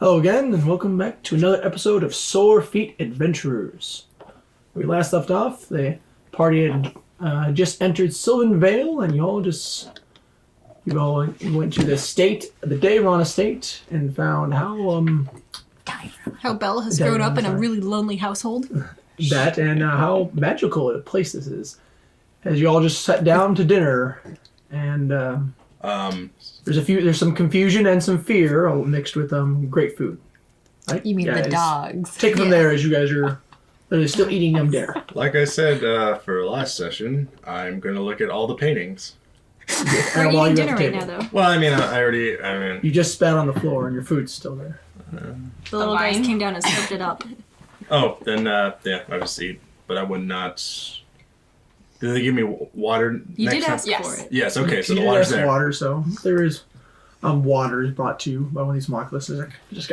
Hello again, and welcome back to another episode of Sore Feet Adventurers. Where we last left off, the party had just entered Sylvan Vale, and you all went to the Dayron estate, and found how Belle has grown up in a really lonely household. That, and how magical a place this is. As you all just sat down to dinner, and there's some confusion and some fear, all mixed with great food. Right? You mean the dogs? Take it from there, as you guys are still eating them dinner. Like I said for last session, I'm going to look at all the paintings. We're eating dinner right now, though. Well, I mean... You just spat on the floor and your food's still there. The little guys came down and soaked it up. Oh, then, I would eat, but I would not... Did they give me water? You did ask for it. Yes, okay, so you the water's there. Water, so there is water is brought to you by one of these mockluses. Just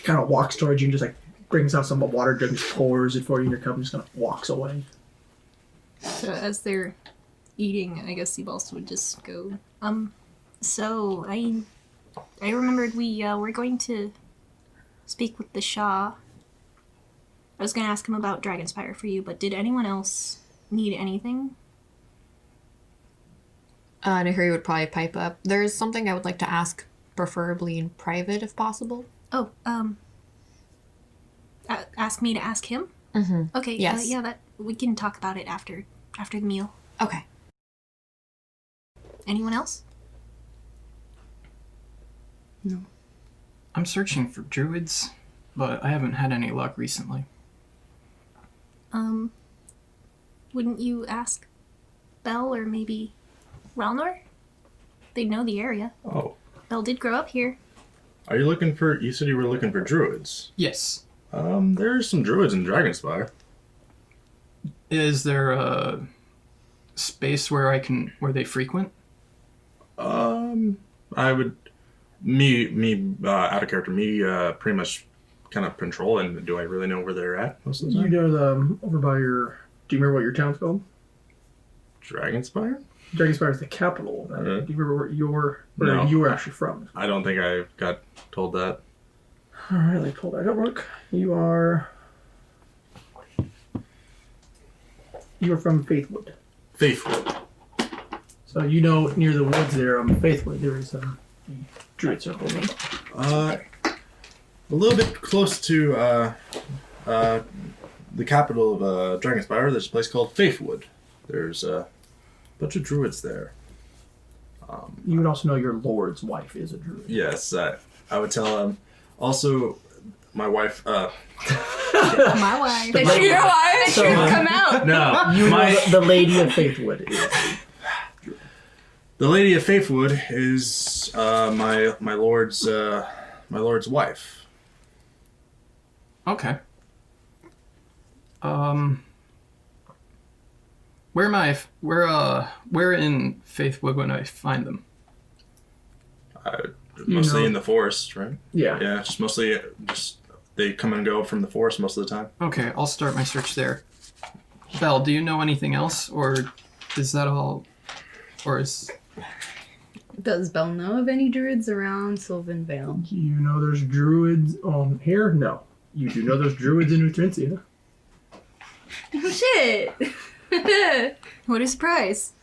kind of walks towards you and just brings out some water, just pours it for you in your cup and just kind of walks away. So as they're eating, I guess Seaballs would just go, so I remembered we were going to speak with the Shah. I was going to ask him about Dragonspire for you, but did anyone else need anything? Nahiri would probably pipe up. There's something I would like to ask, preferably in private if possible. Oh, ask me to ask him? Mm-hmm. Okay, yes. That we can talk about it after the meal. Okay. Anyone else? No. I'm searching for druids, but I haven't had any luck recently. Wouldn't you ask Belle or maybe Relnor? They'd know the area. Oh. Belle did grow up here. Are you looking for... You said you were looking for druids. Yes. There's some druids in Dragonspire. Is there a space where they frequent? I would... out of character, pretty much kind of control, and do I really know where they're at most of the time? You know them over by your... Do you remember what your town's called? Dragonspire? Dragonspire is the capital. Do you remember where you were actually from? I don't think I got told that. Alright, let me pull back up, Rook. You are from Faithwood. Faithwood. So you know near the woods there, Faithwood, there is a druid circle. A little bit close to the capital of Dragonspire, there's a place called Faithwood. There's a bunch of druids there. You would also know your lord's wife is a druid. Yes, I would tell also, my wife... My wife. It's your wife? So, come out. No. You know the Lady of Faithwood is. The Lady of Faithwood is my lord's wife. Okay. Where in Faithwood would I find them? Mostly in the forest, right? Yeah. Yeah, just mostly they come and go from the forest most of the time. Okay, I'll start my search there. Belle, do you know anything else, or is that all? Or is... Does Belle know of any druids around Sylvan Vale? Do you know there's druids here? No. You do know there's druids in Utrencia. Oh, shit! What a surprise.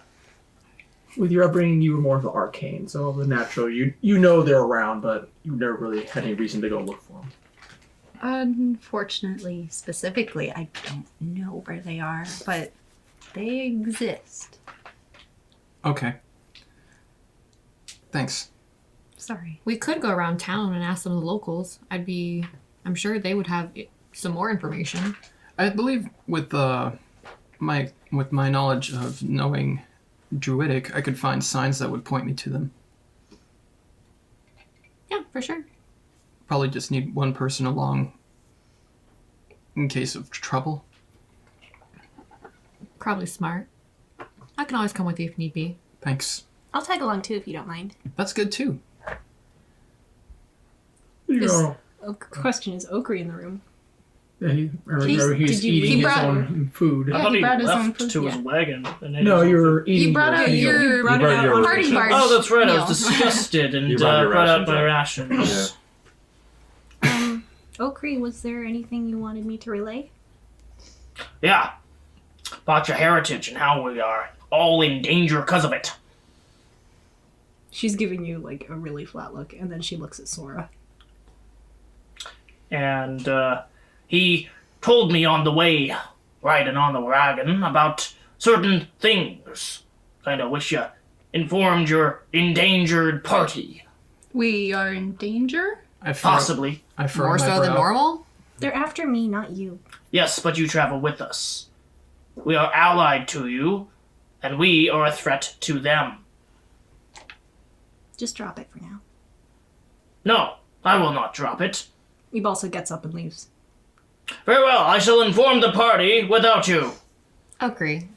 With your upbringing, you were more of the arcane, so the natural, you know they're around, but you never really had any reason to go look for them. Unfortunately, specifically, I don't know where they are, but they exist. Okay. Thanks. Sorry. We could go around town and ask some of the locals. I'm sure they would have some more information. I believe with my knowledge of knowing Druidic, I could find signs that would point me to them. Yeah, for sure. Probably just need one person along in case of trouble. Probably smart. I can always come with you if need be. Thanks. I'll tag along too if you don't mind. That's good too. Question, is Okri in the room? Yeah, he's eating his own food. Yeah, I thought he he brought his own left food, to his yeah. wagon. And then No, you're eating. You brought out your party barge. Oh, that's right. I meal. was disgusted and You brought your brought out rations, my yeah. rations. Yeah. Okri, was there anything you wanted me to relay? Yeah, about your heritage and how we are all in danger because of it. She's giving you like a really flat look, and then she looks at Sora. And he told me on the way, riding on the wagon, about certain things. Kinda wish you informed your endangered party. We are in danger? I furrow, Possibly. I furrow More my so than brow. normal? They're after me, not you. Yes, but you travel with us. We are allied to you, and we are a threat to them. Just drop it for now. No, I will not drop it. Ibalsa gets up and leaves. Very well, I shall inform the party without you. Agree.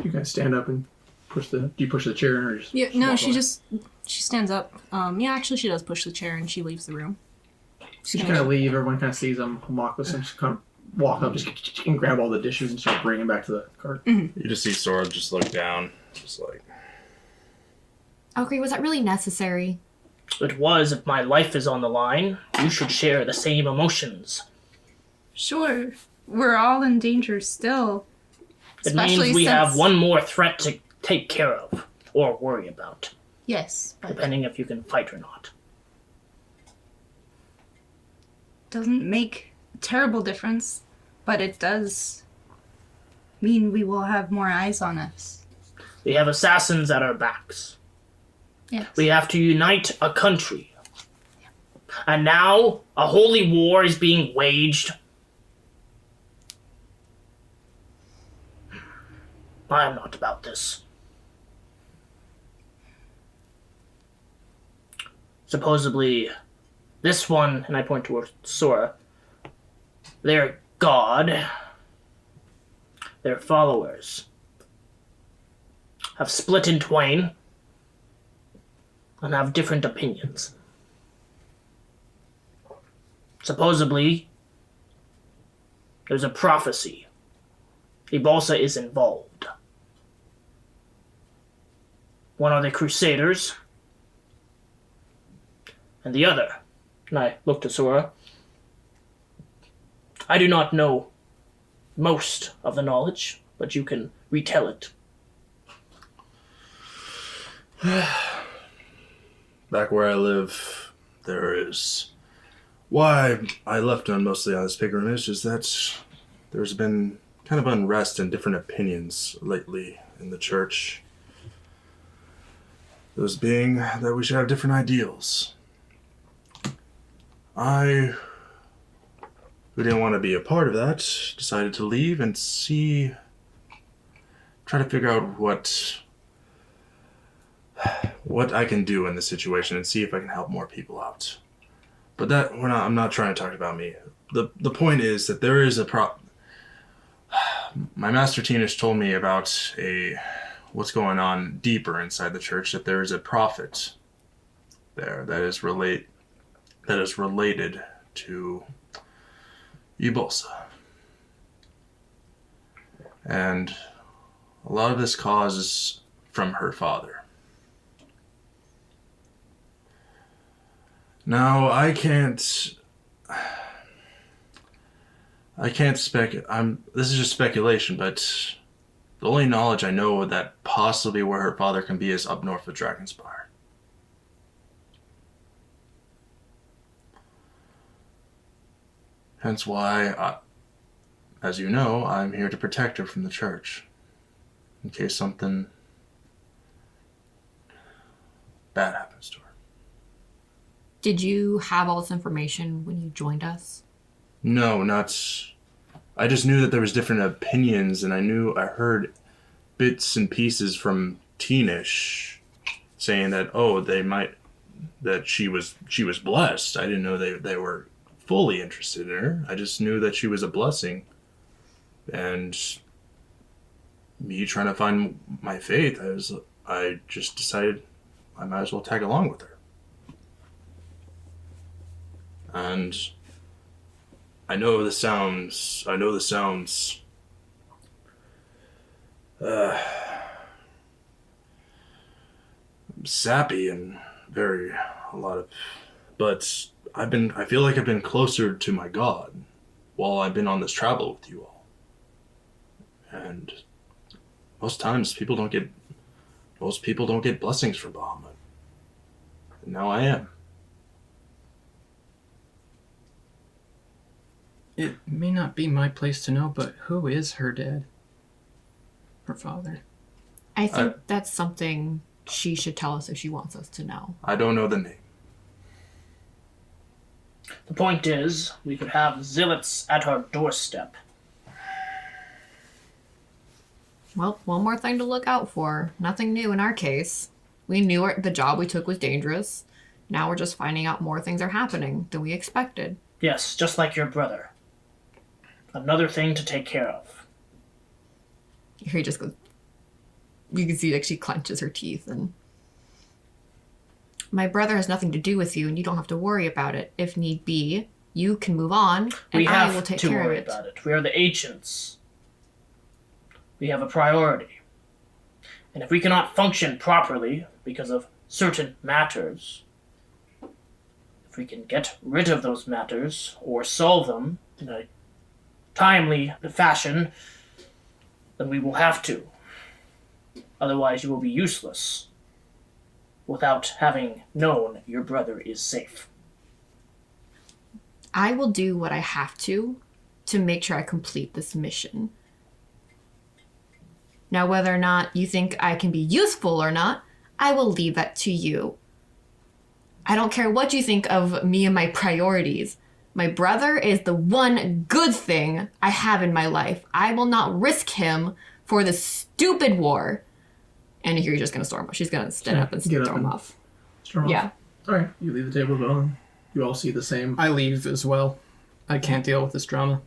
You guys stand up and do you push the chair in or just Yeah, no, walk she away? she stands up. Yeah, actually she does push the chair and she leaves the room. She kind of leave. Everyone kind of sees them walk with them. Just kind of walk up, just and grab all the dishes and start bringing them back to the cart. You just see Sora just look down, just like. Agree, was that really necessary? It was, if my life is on the line, you should share the same emotions. Sure. We're all in danger still. It means we since- have one more threat to take care of, or worry about, Yes, but depending if you can fight or not. doesn't make a terrible difference, but it does mean we will have more eyes on us. We have assassins at our backs. Yes. We have to unite a country. And now, a holy war is being waged. I am not about this. Supposedly, this one, and I point towards Sora, their god, their followers, have split in twain and have different opinions. Supposedly, there's a prophecy. Ibalsa is involved. One are the Crusaders, and the other, and I look to Sora, I do not know most of the knowledge, but you can retell it. Back where I live, there is. Why I left on mostly on this pilgrimage is that there's been kind of unrest and different opinions lately in the church. Those being that we should have different ideals. I, who didn't want to be a part of that, decided to leave and try to figure out what I can do in this situation and see if I can help more people out. But I'm not trying to talk about me. The point is that there is my master Tinish told me about what's going on deeper inside the church, that there is a prophet there that is related to Ibalsa. And a lot of this causes from her father. Now, I can't this is just speculation, but the only knowledge I know that possibly where her father can be is up north of Dragonspire. Hence why, as you know, I'm here to protect her from the church. In case something bad happens to her. Did you have all this information when you joined us? No, I just knew that there was different opinions, and I heard bits and pieces from Teenish saying that that she was blessed. I didn't know they were fully interested in her. I just knew that she was a blessing, and me trying to find my faith, I just decided I might as well tag along with her. And I know this sounds sappy and but I feel like I've been closer to my God while I've been on this travel with you all. And most times most people don't get blessings from Bahamut. And now I am. It may not be my place to know, but who is her dad? Her father? I think that's something she should tell us if she wants us to know. I don't know the name. The point is, we could have zealots at our doorstep. Well, one more thing to look out for. Nothing new in our case. We knew the job we took was dangerous. Now we're just finding out more things are happening than we expected. Yes, just like your brother. Another thing to take care of. He just goes... You can see like she clenches her teeth and... My brother has nothing to do with you and you don't have to worry about it. If need be, you can move on and I will take care of it. About it. We are the ancients. We have a priority. And if we cannot function properly because of certain matters, if we can get rid of those matters or solve them in a timely fashion, then we will have to. Otherwise, you will be useless without having known your brother is safe. I will do what I have to make sure I complete this mission. Now, whether or not you think I can be useful or not, I will leave that to you. I don't care what you think of me and my priorities. My brother is the one good thing I have in my life. I will not risk him for this stupid war. And here you're just going to storm off. She's going to stand up and storm off. Storm off. Yeah. All right. You leave the table going. You all see the same. I leave as well. I can't deal with this drama.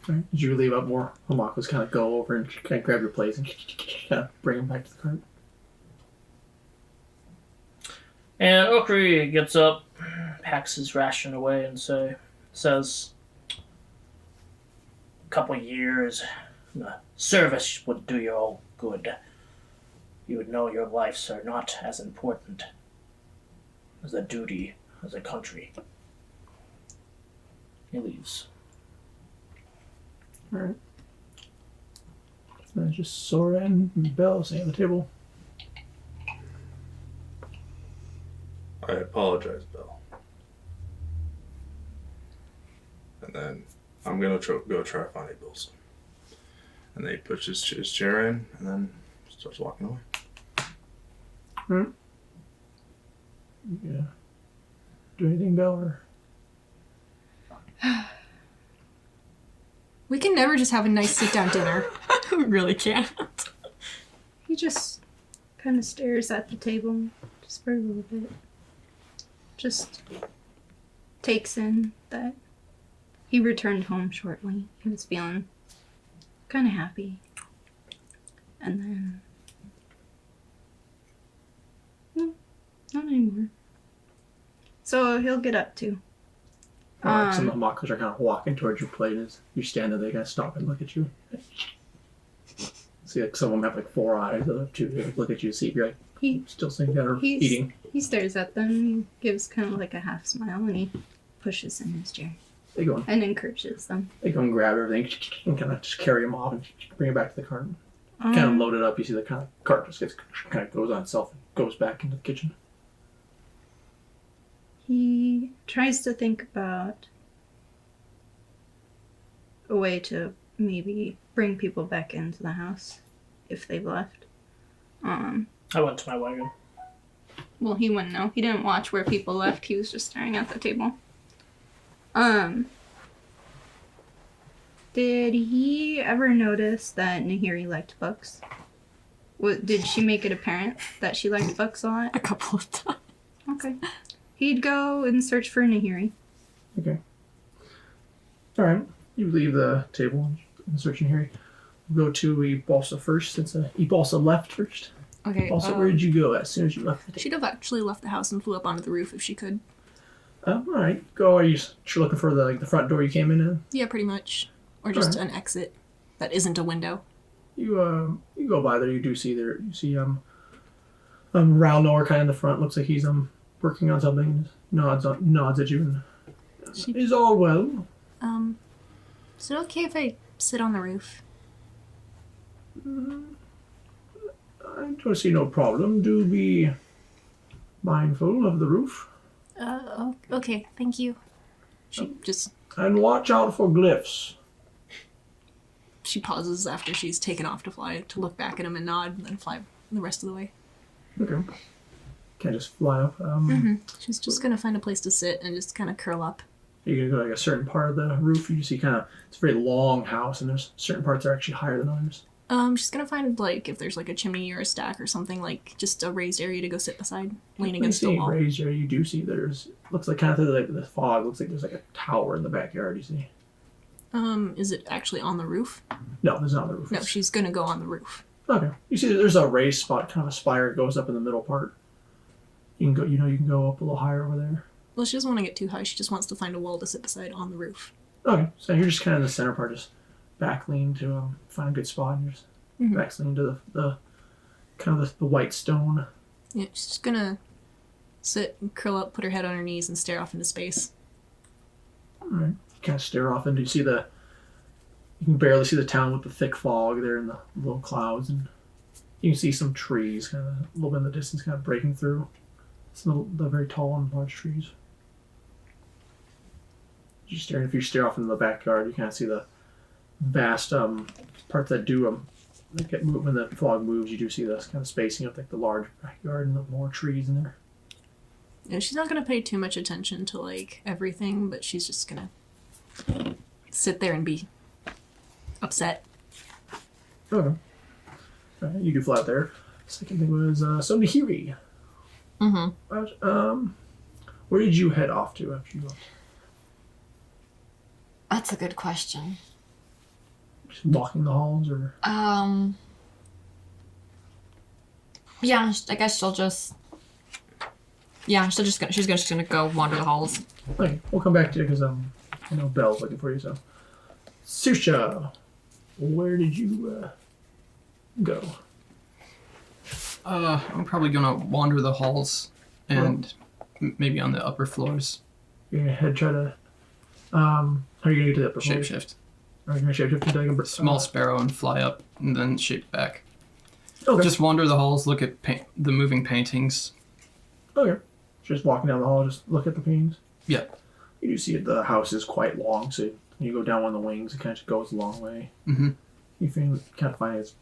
All right. Did you leave up more? Hamako's kind of go over and kind of grab your plates and kind of bring him back to the cart. And Okri gets up, packs his ration away, and says, a couple years, service would do you all good. You would know your lives are not as important as a duty as a country. He leaves. All right. Then just Soren and Bell sitting at the table. I apologize, Bill. And then I'm gonna go try to find a Bilson. And then he puts his chair in and then starts walking away. Yeah. Do anything, Bell? Or... We can never just have a nice sit-down dinner. We really can't. He just kind of stares at the table just for a little bit. Just takes in that he returned home shortly. He was feeling kind of happy. And then... No, not anymore. So he'll get up too. Some of the Hamakos are kind of walking towards your plate as you stand there. They kind of stop and look at you. See, like some of them have like 4 eyes. The other 2 they look at you to see if you're like still sitting down or eating. He stares at them. He gives kind of like a half smile and he pushes in his chair. They go and encourages them. They go and grab everything and kind of just carry them off and bring it back to the cart. Kind of load it up. You see the kind of cart just gets kind of goes on itself and goes back into the kitchen. He tries to think about a way to maybe bring people back into the house if they've left. I went to my wagon. Well, he wouldn't know. He didn't watch where people left. He was just staring at the table. Did he ever notice that Nahiri liked books? Did she make it apparent that she liked books a lot? A couple of times. Okay. He'd go and search for Nahiri. Okay. All right. You leave the table and search Nahiri. We'll go to Ibalsa first, since Ibalsa left first. Okay. Also, where did you go as soon as you left the table? She'd have actually left the house and flew up onto the roof if she could. All right. Go. Are you looking for the front door you came in at? Yeah, pretty much. Or just an exit that isn't a window. You go by there. You do see there. You see Ralnor kind of in the front. Looks like he's working on something. Nods at you and is all well. Is it okay if I sit on the roof? I don't see no problem. Do be mindful of the roof. Okay, thank you. She just And watch out for glyphs. she pauses after she's taken off to fly to look back at him and nod and then fly the rest of the way. Okay. Can't just fly up. She's just gonna find a place to sit and just kind of curl up. You're gonna go to like a certain part of the roof. You see kind of it's a very long house, and there's certain parts that are actually higher than others. She's gonna find like if there's like a chimney or a stack or something, like just a raised area to go sit beside, lean When you against the see wall. raised area, you do see there's looks like kind of through like the fog. Looks like there's like a tower in the backyard. You see? Is it actually on the roof? No, there's not on the roof. No, she's gonna go on the roof. Okay. You see, there's a raised spot, kind of a spire that goes up in the middle part. You can go. You know, you can go up a little higher over there. Well, she doesn't want to get too high. She just wants to find a wall to sit beside on the roof. Okay, so you're just kind of in the center part, just back lean to find a good spot, and you're just back lean to the kind of the white stone. Yeah, she's just gonna sit and curl up, put her head on her knees, and stare off into space. All right, kind of stare off, and you see you can barely see the town with the thick fog there and the little clouds, and you can see some trees kind of a little bit in the distance, kind of breaking through. The very tall and large trees. If you stare off into the backyard, you kind of see the vast parts that do that get moved when the fog moves. You do see this kind of spacing of like the large backyard and the more trees in there. Yeah, she's not gonna pay too much attention to like everything, but she's just gonna sit there and be upset. Okay. Alright, you do fly out there. Second thing was Sonihiri. Mm-hmm. Where did you head off to after you left? That's a good question. Just walking the halls, or Yeah, I guess she'll just. Yeah, she's just gonna go wander the halls. okay, we'll come back to you because I know Belle's looking for you. So, Susha, where did you go? I'm probably gonna wander the halls and maybe on the upper floors. You're gonna head try to. How are you gonna get to the upper floor? Shapeshift. Are you gonna shapeshift into like a Small sparrow and fly up and then shape back. Okay. Just wander the halls, look at the moving paintings. Okay. Just walking down the hall, just look at the paintings. Yeah. You do see the house is quite long, so when you go down one of the wings, it kind of goes a long way. Mm-hmm. You kind of find it's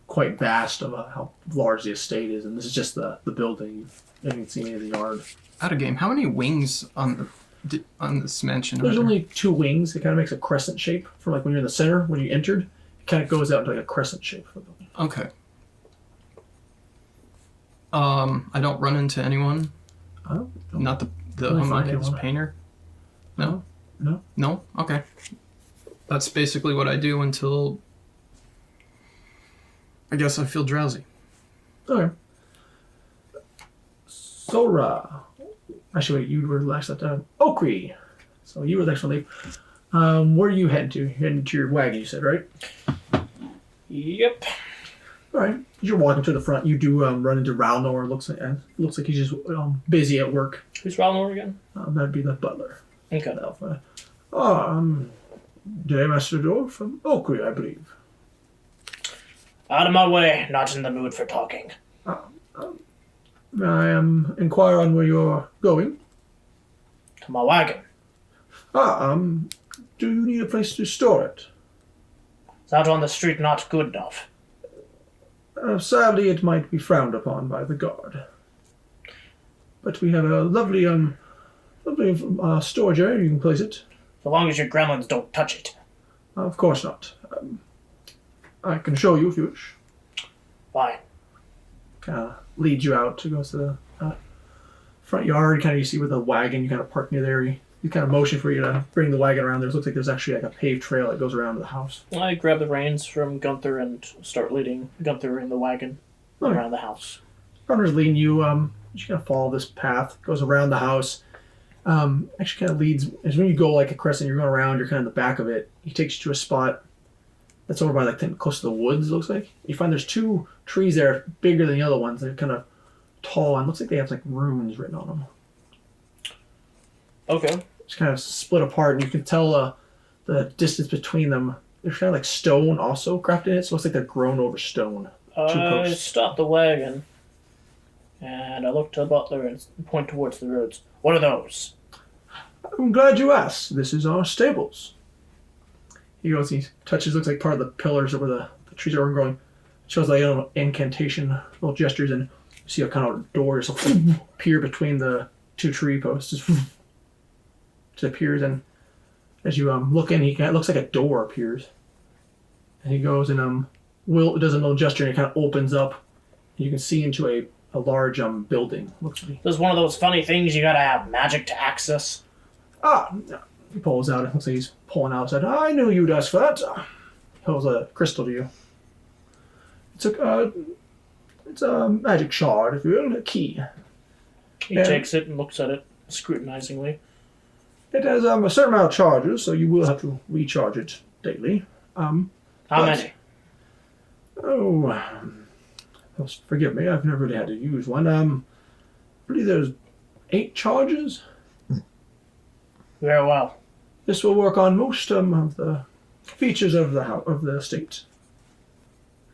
quite vast of how large the estate is, and this is just the building. You haven't seen any of the yard. Out of game. How many wings on this mansion? There's only two wings. It kind of makes a crescent shape for like when you're in the center. When you entered, it kind of goes out into like a crescent shape for the building. Okay. I don't run into anyone. Oh, Not the Really find homunculus anyone. painter. No. no. No. Okay. That's basically what I do until I guess I feel drowsy. Okay. Sora. Actually, wait, you were last at Okri. So you were the next one to leave. Where are you heading to? You're heading to your wagon, you said, right? Yep. All right. As you're walking to the front, you do run into Ralnor. Looks like he's just busy at work. Who's Ralnor again? That'd be the butler. Okay. Alpha. Day Master Door from Okri, I believe. Out of my way, not in the mood for talking. May I inquire on where you're going? To my wagon. Do you need a place to store it? It's out on the street not good enough. Sadly, it might be frowned upon by the guard. But we have a lovely storage area. You can place it. So long as your gremlins don't touch it. Of course not. I can show you if you wish. Fine. Kind of leads you out to go to the front yard. Kind of you see with the wagon. You kind of park near there. You kind of motion for you to bring the wagon around there. It looks like there's actually like a paved trail that goes around to the house. I grab the reins from Gunther and start leading Gunther in the wagon around the house. Runner's leading you. You kind of follow this path. Goes around the house. Actually kind of leads, as when you go like a crescent, you're going around, you're kind of in the back of it. He takes you to a spot that's over by like close to the woods, it looks like. You find there's two trees there, bigger than the other ones. They're kind of tall and looks like they have like runes written on them. Okay. It's kind of split apart, and you can tell the distance between them. They're kind of like stone also crafted in it, so it looks like they're grown over stone. Two I posts. stop the wagon, and I look to the butler and point towards the roads. What are those? I'm glad you asked. This is our stables. He goes, he touches, looks like part of the pillars where the trees are growing. Shows like an incantation, little gestures, and you see a kind of door just appear between the two tree posts. Just appears, and as you look in, it looks like a door appears. And he goes and does a little gesture, and it kind of opens up. And you can see into a large building. Looks like This is one of those funny things you gotta have magic to access. he pulls out. It looks like he's pulling out. Said, "I knew you'd ask for that." He holds a crystal to you. It's a magic shard, if you will, a key. He takes it and looks at it scrutinizingly. It has a certain amount of charges, so you will have to recharge it daily. How many? Oh, forgive me, I've never really had to use one. I believe there's 8 charges. Very well. This will work on most of the features of the estate.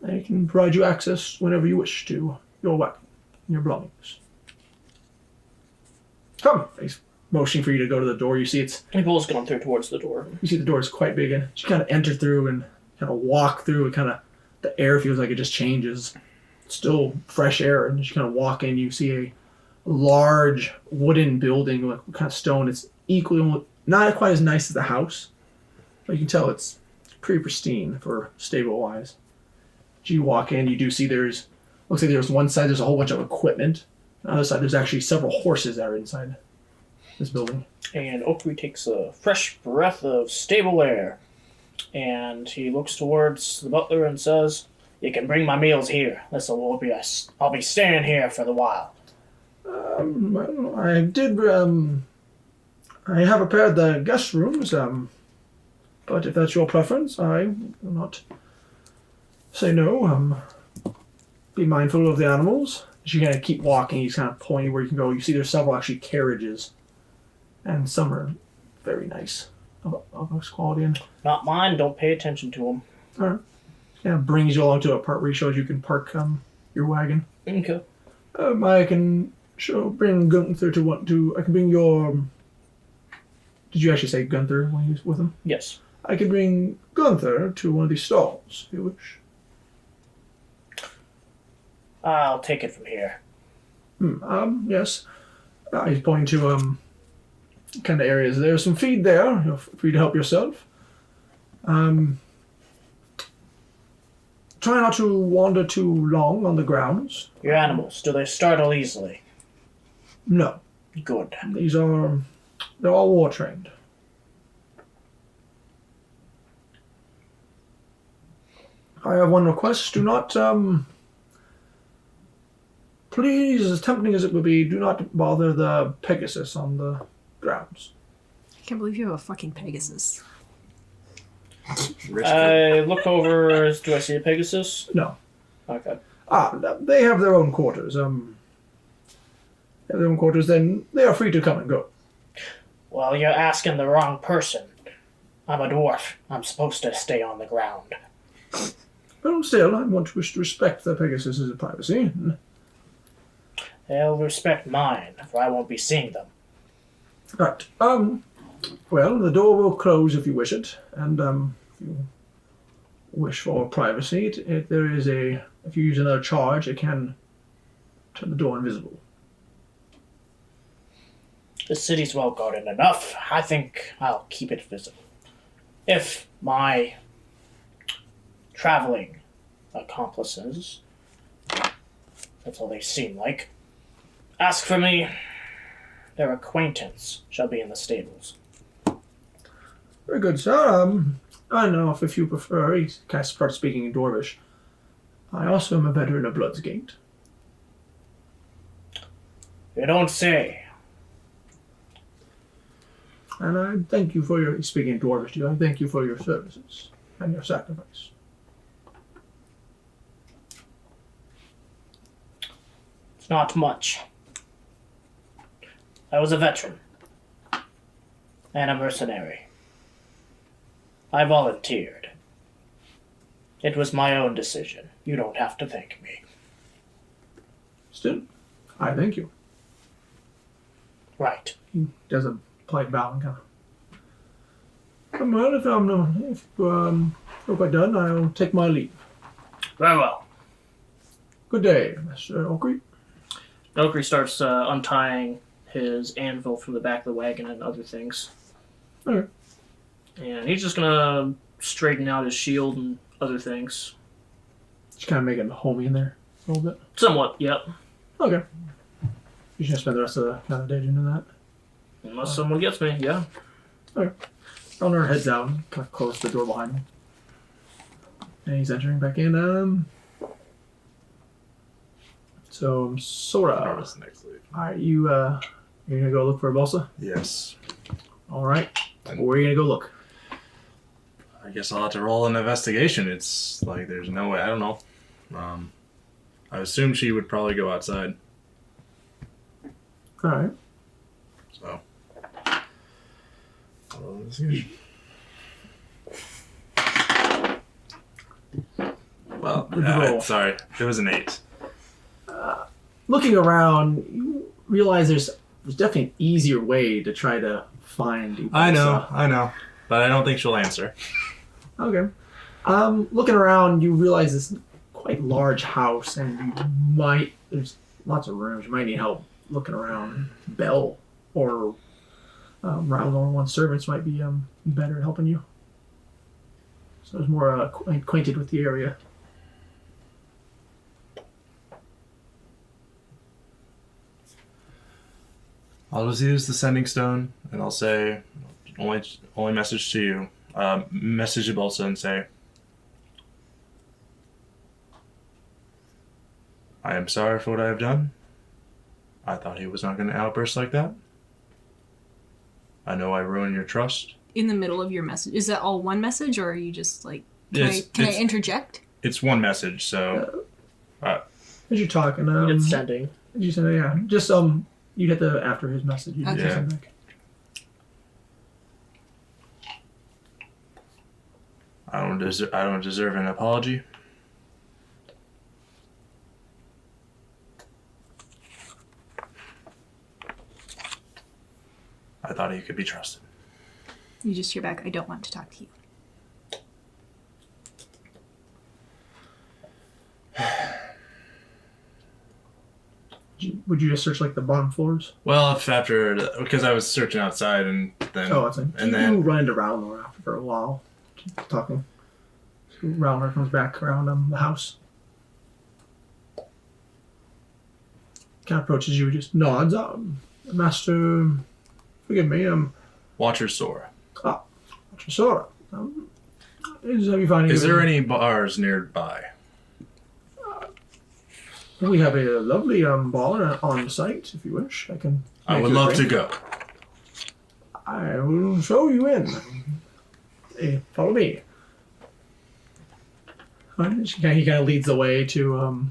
I can provide you access whenever you wish to your weapon, your belongings. Come, he's motioning for you to go to the door. You see He pulls Gunther towards the door. the door is quite big, and you kind of enter through and kind of walk through, and kind of the air feels like it just changes. Still fresh air, and as you kind of walk in, you see a large wooden building, like kind of stone. It's equally, not quite as nice as the house, but you can tell it's pretty pristine for stable wise. As you walk in, you do see looks like there's one side there's a whole bunch of equipment. On the other side, there's actually several horses that are inside this building. And Oakley takes a fresh breath of stable air. And he looks towards the butler and says, "You can bring my meals here. I'll be staying here for the while." Well, I did. I have prepared the guest rooms. But if that's your preference, I will not say no. Be mindful of the animals. As you kind of keep walking, he's kind of pointing where you can go. You see there's several actually carriages, and some are very nice of this quality. And Not mine. Don't pay attention to them. all right, kind of brings you along to a part where he shows you can park your wagon. Okay. I can bring Gunther I can bring your. Did you actually say Gunther when he was with him? Yes. I can bring Gunther to one of these stalls, if you wish. I'll take it from here. Yes. He's pointing to kind of areas. There's some feed there. Feel free to help yourself. Try not to wander too long on the grounds. Your animals, do they startle easily? No. Good. They're all war trained. I have one request. Do not, please, as tempting as it would be, do not bother the Pegasus on the grounds. I can't believe you have a fucking Pegasus. I look over. Do I see a Pegasus? No. Okay. They have their own quarters. Then they are free to come and go. Well, you're asking the wrong person. I'm a dwarf. I'm supposed to stay on the ground. But still, I want to respect the Pegasus' privacy. They'll respect mine, for I won't be seeing them. Right. Well, the door will close if you wish it, and if you wish for privacy, if you use another charge, it can turn the door invisible. The city's well guarded enough. I think I'll keep it visible. If my traveling accomplices, that's all they seem like, ask for me, their acquaintance shall be in the stables. Very good, sir. I don't know if you prefer, he kind of starts speaking in Dwarvish. I also am a veteran of Blood's Gate. You don't say. And I thank you for your, speaking in Dwarvish to you, I thank you for your services and your sacrifice. It's not much. I was a veteran. and a mercenary. I volunteered. It was my own decision. You don't have to thank me. Still, I thank you. Right. He does a polite bow and kind of. Well, if you're quite done, I'll take my leave. Very well. Good day, Mr. Oakley. Oakley starts untying his anvil from the back of the wagon and other things. Okay. And he's just gonna straighten out his shield and other things. Just kind of making a homie in there a little bit. Somewhat, yep. Okay. You should spend the rest of the kind of day doing that. Unless someone gets me, yeah. Okay. Eleanor heads out and kind of closes the door behind him. And he's entering back in. So, Sora, Nora's the next lead. are you you're gonna go look for a Balsa? Yes. All right. Where are you gonna go look? I guess I'll have to roll an investigation. It's like there's no way. I don't know. I assume she would probably go outside. All right. So. Roll investigation. Well, What'd you roll? sorry, it was an 8. Looking around, you realize there's definitely an easier way to try to find you. I know, but I don't think she'll answer. Okay. Looking around, you realize this quite large house, and there's lots of rooms. You might need help looking around. Bell or Round or one servants might be better at helping you. So it's more acquainted with the area. I'll just use the sending stone, and I'll say, only message to you. Message Ibalsa and say, I am sorry for what I have done. I thought he was not going to outburst like that. I know I ruined your trust. In the middle of your message, is that all one message, or are you just like, can I It's- interject? It's one message, so As you're talking, It's sending. you said, yeah, just you hit the after his message. You Okay. just send back. I don't deserve an apology. I thought he could be trusted. You just hear back, I don't want to talk to you. Would you just search like the bottom floors? Well, because I was searching outside and then It's like and you then run into Roundler after for a while, talking. So Roundler comes back around the house. Kind of approaches you, just nods. Master, forgive me. Watcher Sora. Sora. Have you found Is there any bars nearby? We have a lovely bar on site. If you wish, I can. I make would you a love to drink. go. I will show you in. Hey, follow me. He kind of leads the way to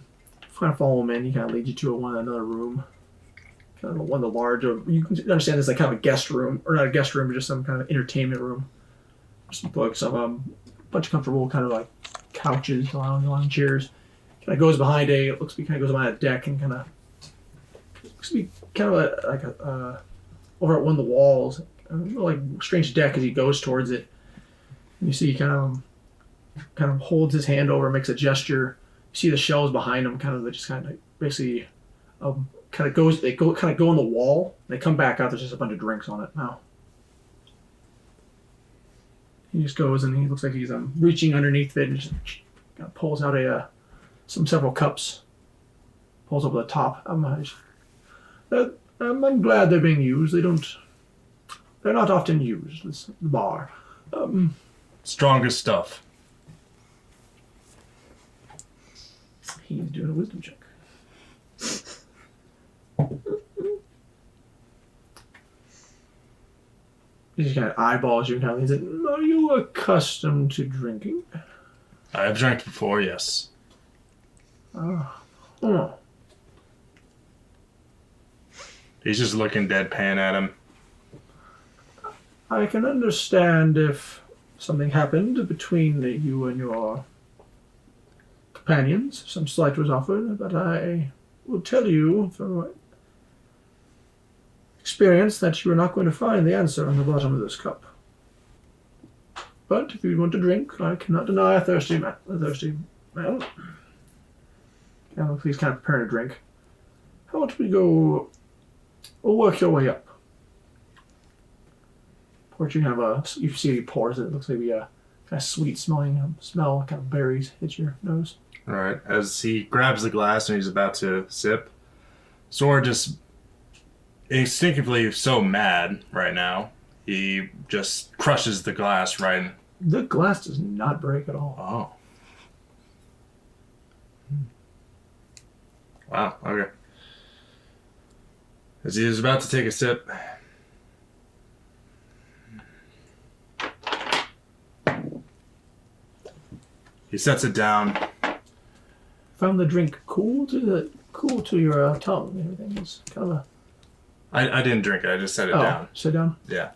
kind of follow him in. He kind of leads you to another room, kind of one of the larger. You can understand this like kind of a guest room, or not a guest room, but just some kind of entertainment room. Some books, some bunch of comfortable kind of like couches, lounge chairs. Kind of goes behind it looks to be kind of goes behind a deck and kind of looks to be kind of like a over at one of the walls, like strange deck as he goes towards it. And you see he kind of holds his hand over, makes a gesture. You see the shelves behind him, kind of just kind of basically kind of goes. They go on the wall. They come back out. There's just a bunch of drinks on it now. He just goes and he looks like he's reaching underneath it and just kind of pulls out several cups. Pulls over the top. I'm glad they're being used. They're not often used. This bar. Strongest stuff. He's doing a wisdom check. He just kind of eyeballs you and kind of says, "Are you accustomed to drinking?" I have drank before, yes. Oh. He's just looking deadpan at him. I can understand if something happened between you and your companions, some slight was offered, but I will tell you from experience that you are not going to find the answer on the bottom of this cup. But if you want to drink, I cannot deny a thirsty man. Please kind of prepare a drink. How about we go? We'll work your way up. Or you have you see he pours it. It looks like a kind of sweet smelling smell, kind of berries hit your nose. All right. As he grabs the glass and he's about to sip, Sora just instinctively so mad right now. He just crushes the glass right. The glass does not break at all. Oh. Wow. Okay. As he is about to take a sip, he sets it down. Found the drink cool to your tongue and everything. It's kind of a. I didn't drink it. I just set it down. Sit down. Yeah.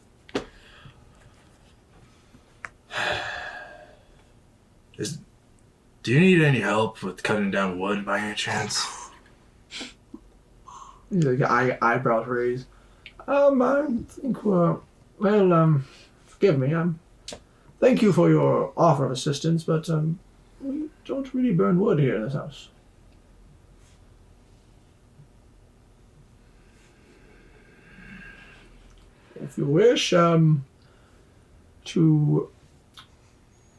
Do you need any help with cutting down wood by any chance? Like eyebrows raised. I think forgive me. Thank you for your offer of assistance, but we don't really burn wood here in this house. If you wish to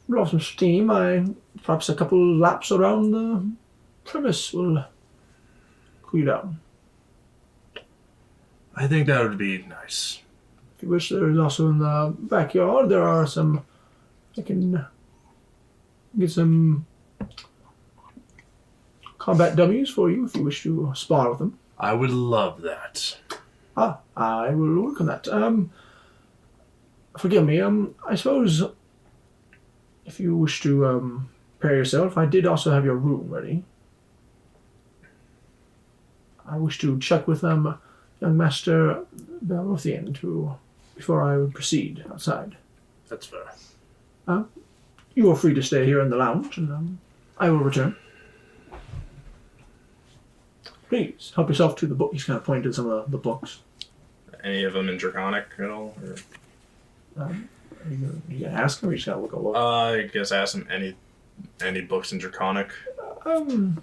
blow some steam, perhaps a couple laps around the premise will cool you down. I think that would be nice. If you wish, there is also in the backyard, there are some. I can get some combat dummies for you if you wish to spar with them. I would love that. I will work on that. Forgive me, I suppose if you wish to prepare yourself, I did also have your room ready. I wish to check with young Master Belrothian before I would proceed outside. That's fair. You are free to stay here in the lounge, and I will return. Please, help yourself to the book. He's kind of pointed to some of the books. Any of them in Draconic at all? Or? Are you gonna ask him, or you just gotta look over? I guess ask him any books in Draconic.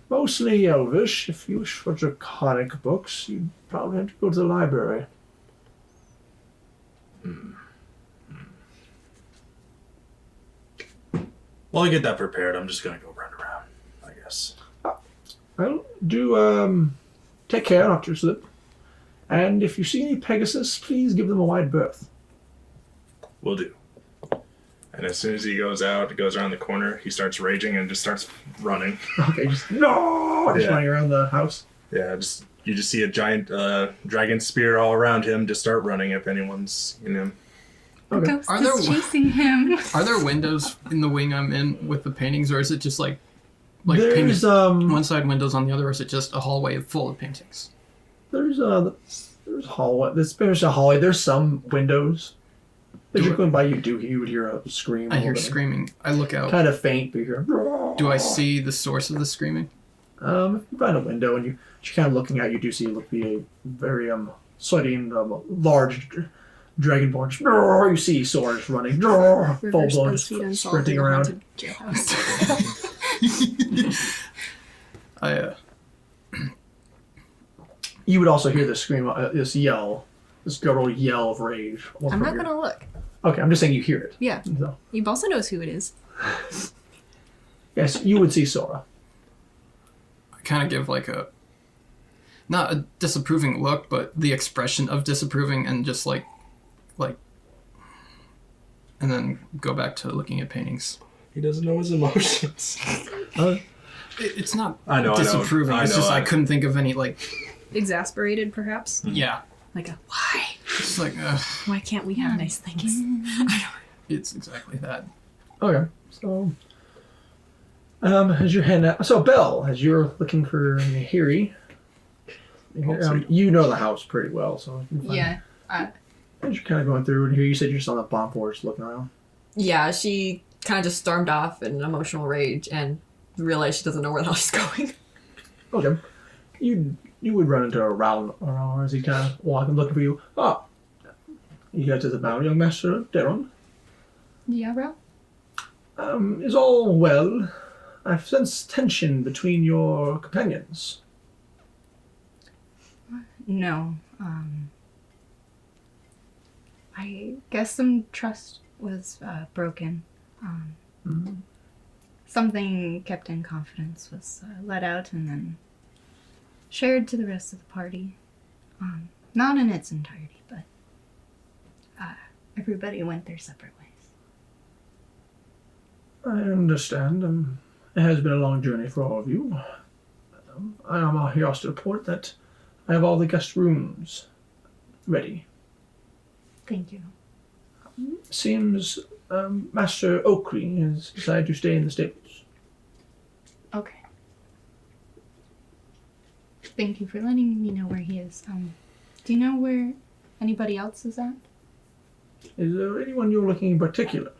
Mostly Elvish. If you wish for Draconic books, you'd probably have to go to the library. While I get that prepared, I'm just gonna go run around, I guess. Well, do take care not to slip. And if you see any Pegasus, please give them a wide berth. Will do. And as soon as he goes out, goes around the corner, he starts raging and just starts running. Okay, just running around the house. Yeah, you just see a giant dragon spear all around him. Just start running if anyone's The ghost Are there- is chasing him. Are there windows in the wing I'm in with the paintings, or is it just like painted There's one side windows on the other, or is it just a hallway full of paintings? there's hallway. There's a hallway. There's some windows. As you're going by, you would hear a scream. I hear screaming. I look out. Kind of faint, but you hear. Do I see the source of the screaming? If you find a window and you're kind of looking out, you do see it look be a very sweaty and large dragonborn. You see swords running, full blown, sprinting around. You would also hear this scream, this yell, this guttural yell of rage. I'm not gonna look. Okay, I'm just saying you hear it. Yeah. So, He also knows who it is. yes, you would see Sora. I kind of give like not a disapproving look, but the expression of disapproving, and just like, and then go back to looking at paintings. He doesn't know his emotions. It's not I know, disapproving. I It's just know. I couldn't think of any Exasperated, perhaps? yeah. Like a why? It's like Why can't we have nice things? it's exactly that. Okay, so as you're heading out, so Belle, as you're looking for Hiri, you know the house pretty well, so you can find Yeah. As you're kind of going through, and here you said you're just on the bomb force looking around. Yeah, she kind of just stormed off in emotional rage and realized she doesn't know where the hell she's going. Okay. You would run into a round as he kind of walking, looking for you. Ah, you guys at the bound, young Master Darren. Yeah, bro? Is all well? I've sensed tension between your companions. No. I guess some trust was broken. Something kept in confidence was let out and then shared to the rest of the party. Not in its entirety, but everybody went their separate ways. I understand. It has been a long journey for all of you. I am here to report that I have all the guest rooms ready. Thank you. Seems Master Oakley has decided to stay in the stables. Okay. Thank you for letting me know where he is. Do you know where anybody else is at? Is there anyone you're looking in particular?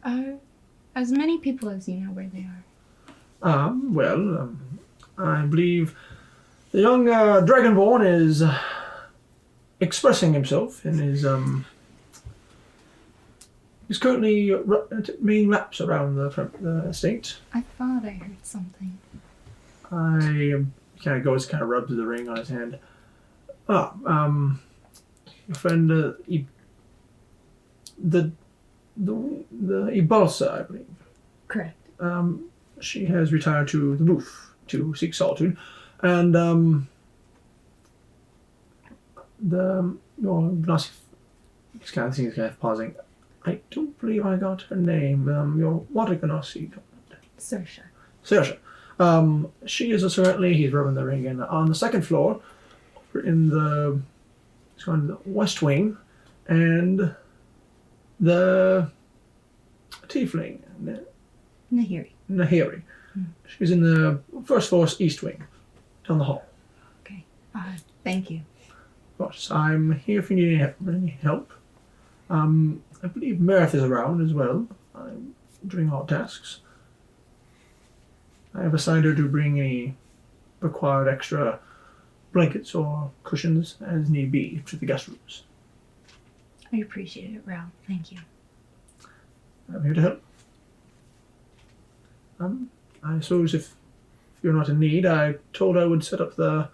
As many people as you know where they are. I believe the young Dragonborn is expressing himself and is currently making laps around the estate. I thought I heard something. Kind of goes, kind of rubs the ring on his hand. Your friend, the Ibalsa, I believe. Correct. She has retired to the roof to seek solitude, and your Gnassi, he's kind of pausing. I don't believe I got her name. Your Waterganassi. Saoirse. She is currently, he's rubbing the ring in, on the second floor, in the, it's going to the west wing, and the tiefling, Nahiri. She's in the first floor east wing, down the hall. Okay. Thank you. Of course, I'm here if you need any help. I believe Meredith is around as well. I'm doing all tasks. I have assigned her to bring any required extra blankets or cushions as need be to the guest rooms. I appreciate it, Ralph. Thank you. I'm here to help. I suppose if you're not in need, I told I would set up the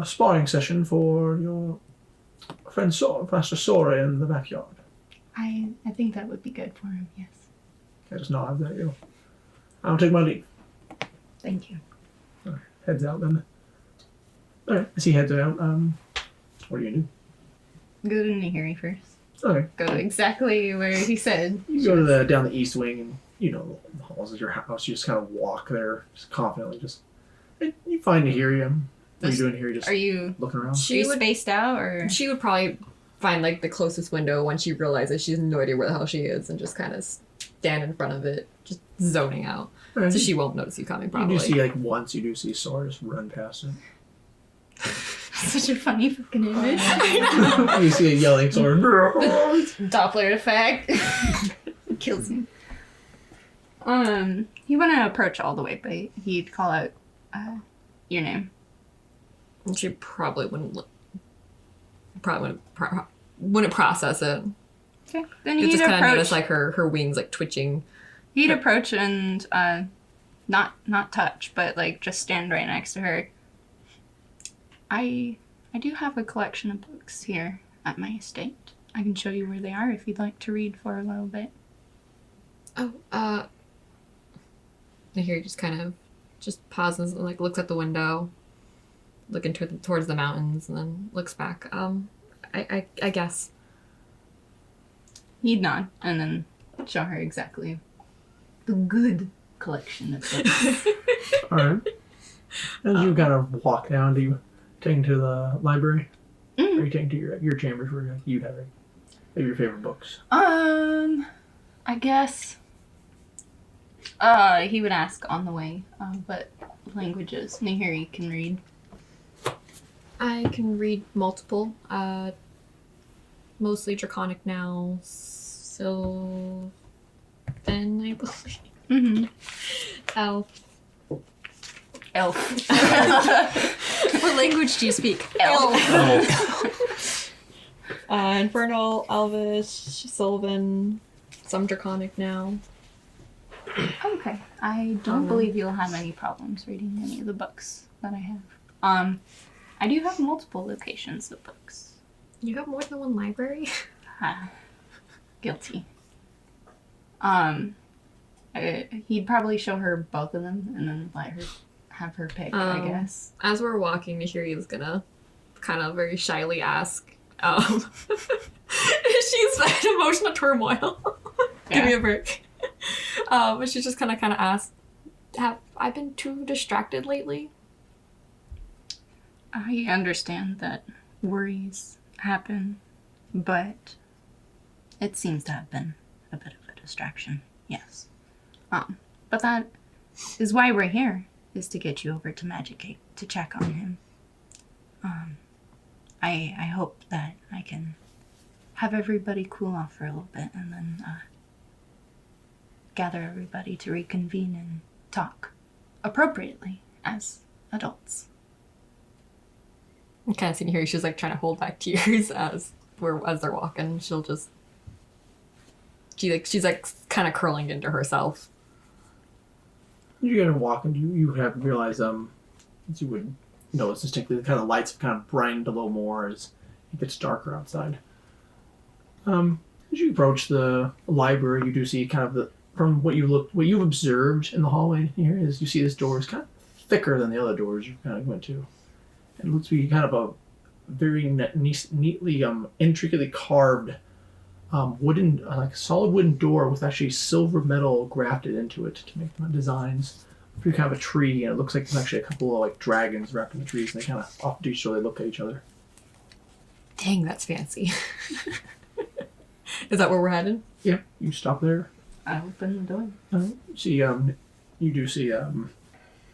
sparring session for your friend Master Sora in the backyard. I think that would be good for him, yes. I just nod at you. I'll take my leave. Thank you. Heads out then. Alright, as he heads out, what are you gonna do? Go to Nahiri first. Okay. Go exactly where he said. You go to down the east wing and, the halls of your house. You just kind of walk there, just confidently, and you find Nahiri. What are you doing here? Just Are you looking around? She would spaced out, or? She would probably find the closest window when she realizes she has no idea where the hell she is and just kind of stand in front of it, just zoning out. Right. So she won't notice you coming, probably. You do see, once you do see Sora just run past it. Such a funny fucking image. You see a yelling Sora. Doppler effect. Kills me. He wouldn't approach all the way, but he'd call out your name. And she probably wouldn't wouldn't process it. Okay. Then You he'd just kind of approach. notice her wings twitching. He'd approach and not touch, but just stand right next to her. I do have a collection of books here at my estate. I can show you where they are if you'd like to read for a little bit. Oh, Nahiri just kind of pauses and looks at the window, looking towards the mountains, and then looks back. I guess. He'd nod and then show her exactly the good collection of books. All right. As you kind of walk down, do you take to the library? Or you take to your chambers where you'd have your favorite books? I guess. He would ask on the way what languages Nahiri can read. I can read multiple. mostly draconic now. Sylvan, I believe. Mm-hmm. Elf. Elf. What language do you speak? Infernal, Elvish, Sylvan, some draconic now. Okay. I don't believe you'll have any problems reading any of the books that I have. I do have multiple locations of books. You have more than one library? Guilty. He'd probably show her both of them and then have her pick, I guess. As we're walking, Nihiri's gonna kind of very shyly ask, she's in emotional turmoil. Give me a break. But she just kind of asks, have I been too distracted lately? I understand that worries happen, but it seems to have been a bit of a distraction, yes. But that is why we're here, is to get you over to Magic Gate to check on him. I hope that I can have everybody cool off for a little bit and then gather everybody to reconvene and talk appropriately as adults. I kind of see Nihiri, she's like trying to hold back tears as they're walking. She'll just she's like kind of curling into herself. You get to walk and you have realized as you would notice distinctly the kind of lights have kind of brightened a little more as it gets darker outside. As you approach the library, you do see kind of from what you've observed in the hallway here is you see this door is kind of thicker than the other doors you kind of went to. It looks to be kind of a very neatly intricately carved wooden, like a solid wooden door with actually silver metal grafted into it to make the designs. Pretty kind of a tree, and it looks like there's actually a couple of like dragons wrapped in the trees, and they kind of off to each other, they look at each other. Dang, that's fancy. Is that where we're headed? Yeah, you stop there. I open the door. You do see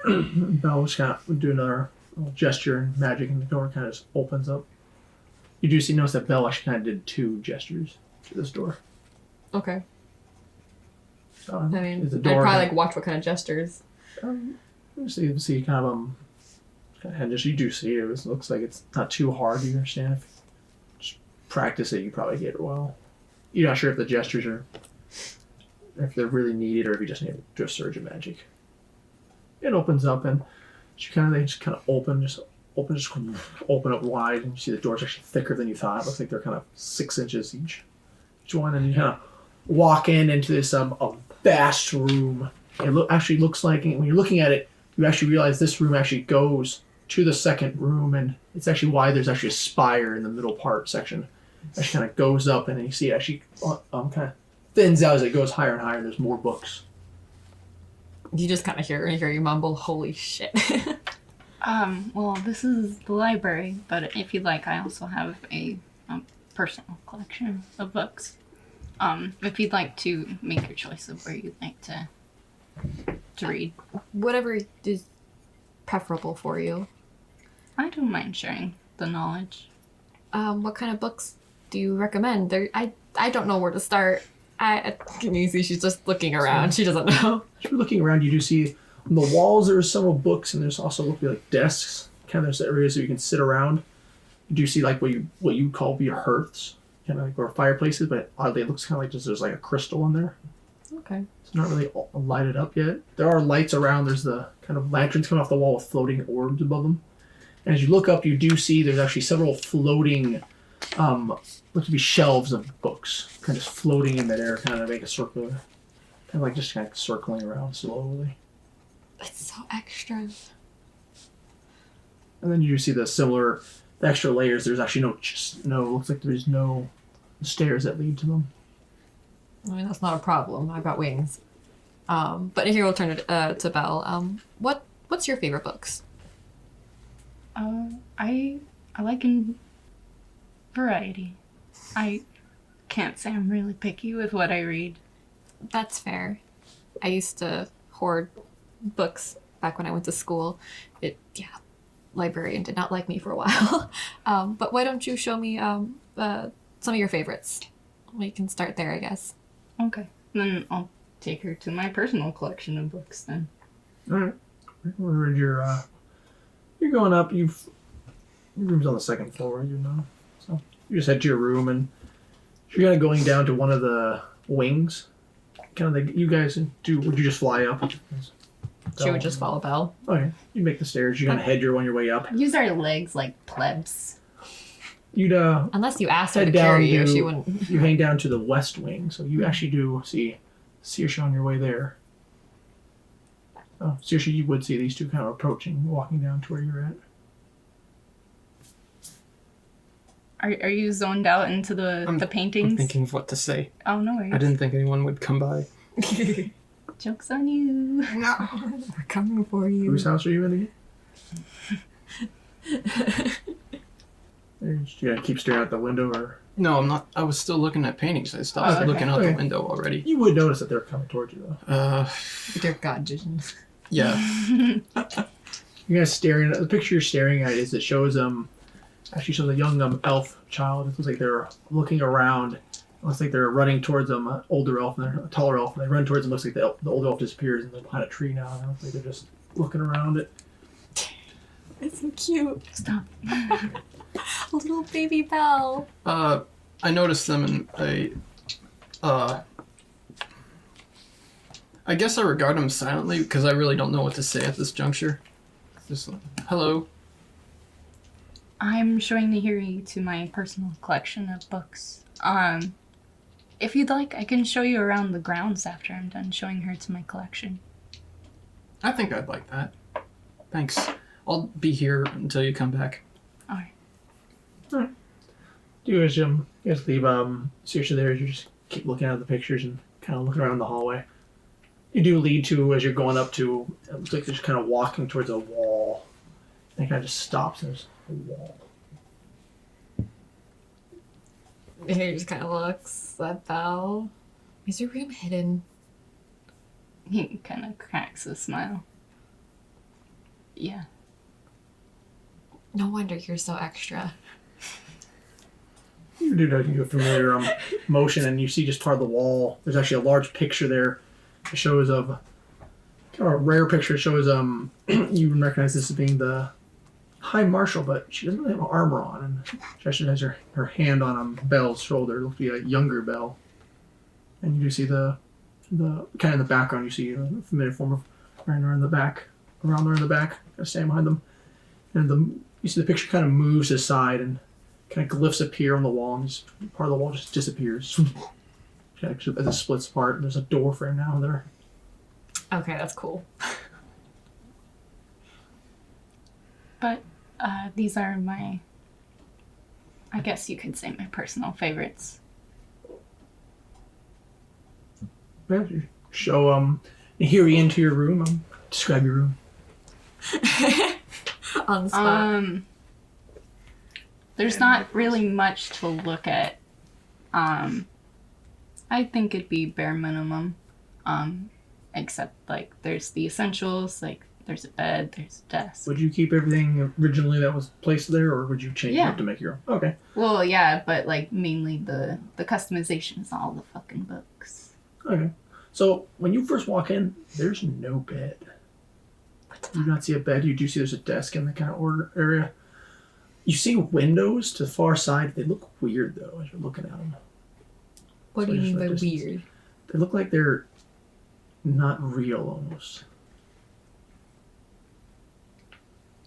Belle just kind of do another little gesture and magic, and the door kind of just opens up. You do notice that Belle actually kind of did 2 gestures to this door. Okay. So, I mean, is the I'd door probably like watch what kind of gestures. So you see kind of and just you do see it. It looks like it's not too hard to understand. If you just practice it, you probably get it well. You're not sure if the gestures are, if they're really needed, or if you just need to do a surge of magic. It opens up, and they just kind of open up wide, and you see the door's actually thicker than you thought. It looks like they're kind of 6 inches each one, and you kind of walk into this a vast room. It actually looks like, when you're looking at it, you actually realize this room actually goes to the second room, and it's actually why there's actually a spire in the middle part section. It actually kind of goes up, and then you see it actually kind of thins out as it goes higher and higher, and there's more books. You just kind of hear you mumble, "Holy shit." Well, this is the library, but if you'd like, I also have a personal collection of books. If you'd like to make your choice of where you'd like to read. Whatever is preferable for you. I don't mind sharing the knowledge. What kind of books do you recommend? I don't know where to start. Can you see she's just looking around? She doesn't know. As you're looking around, you do see on the walls there are several books, and there's also look like desks. Kind of there's areas so you can sit around. You do see like what you call your hearths, kind of like or fireplaces, but oddly it looks kind of like just there's like a crystal in there. Okay. It's not really lighted up yet. There are lights around. There's the kind of lanterns coming off the wall with floating orbs above them. And as you look up, you do see there's actually several floating, look to be shelves of books, kind of just floating in midair, kind of make a circular, kind of circling around slowly. It's so extra. And then you do see the extra layers. There's actually looks like there's no stairs that lead to them. I mean, that's not a problem. I've got wings. But here we'll turn it to Belle. What's your favorite books? I like in variety. I can't say I'm really picky with what I read. That's fair. I used to hoard books back when I went to school. Librarian did not like me for a while. But why don't you show me some of your favorites. We can start there, I guess. Okay. Then I'll take her to my personal collection of books then. All right. Where you're going up. Your room's on the second floor, you know. So you just head to your room, and you're kind of going down to one of the wings. Kind of you guys do. Would you just fly up? She would just follow Belle. Okay. You make the stairs. You're gonna head on your way up. Use our legs like plebs. You'd Unless you asked her head to down carry you, to, she wouldn't. You hang down to the west wing, so you actually do see Saoirse on your way there. Oh, Saoirse, you would see these two kind of approaching, walking down to where you're at. Are you zoned out into the paintings? I'm thinking of what to say. Oh, no worries. I didn't think anyone would come by. Joke's on you. No, we're coming for you. Whose house are you in again? You gonna keep staring out the window, or No, I'm not. I was still looking at paintings. I stopped Okay. looking out Okay. the window already. you would notice that they're coming towards you though. Dear God, vision. Yeah. You're guys staring at the picture. You're staring at is it shows actually shows a young elf child. It looks like they're looking around. It looks like they're running towards them. An older elf and a taller elf. And they run towards them. Looks like the older elf disappears and they're behind a tree now. And it looks like they're just looking around it. It's so cute. Stop. Little baby Belle. I noticed them and I guess I regard them silently because I really don't know what to say at this juncture. Just like, hello. I'm showing Nahiri to my personal collection of books. If you'd like, I can show you around the grounds after I'm done showing her to my collection. I think I'd like that. Thanks. I'll be here until you come back. Alright. You guys leave Saoirse there. You just keep looking at the pictures and kind of looking around the hallway. You do lead to, as you're going up to, it looks like they're just kind of walking towards a wall. And it kind of just stops and there's a wall. And he just kind of looks at Belle. Is your room hidden? He kind of cracks a smile. Yeah. No wonder you're so extra. You do a familiar motion, and you see just part of the wall. There's actually a large picture there. It shows kind of a rare picture. It shows you would recognize this as being the High Marshal, but she doesn't really have armor on, and she actually has her hand on Belle's shoulder. It looks to be a younger Belle, and you do see the kind of in the background. You see a familiar form of Rainer in the back, around there in the back, kind of standing behind them, and you see the picture kind of moves aside and kind of glyphs appear on the wall, and just part of the wall just disappears. Actually, as it splits apart, and there's a door frame now there. Okay, that's cool. But these are my, I guess you could say, my personal favorites. Yeah, you show Nahiri into your room. Describe your room. On the spot. There's not really much to look at. I think it'd be bare minimum. Except like there's the essentials, like there's a bed, there's a desk. Would you keep everything originally that was placed there, or would you change it Yeah. up to make your own? Okay. Well, yeah, but like mainly the customizations, all the fucking books. Okay. So when you first walk in, there's no bed. You do not see a bed. You do see there's a desk in the kind of order area. You see windows to the far side. They look weird though as you're looking at them. What do you mean by Distance. weird? They look like they're not real almost.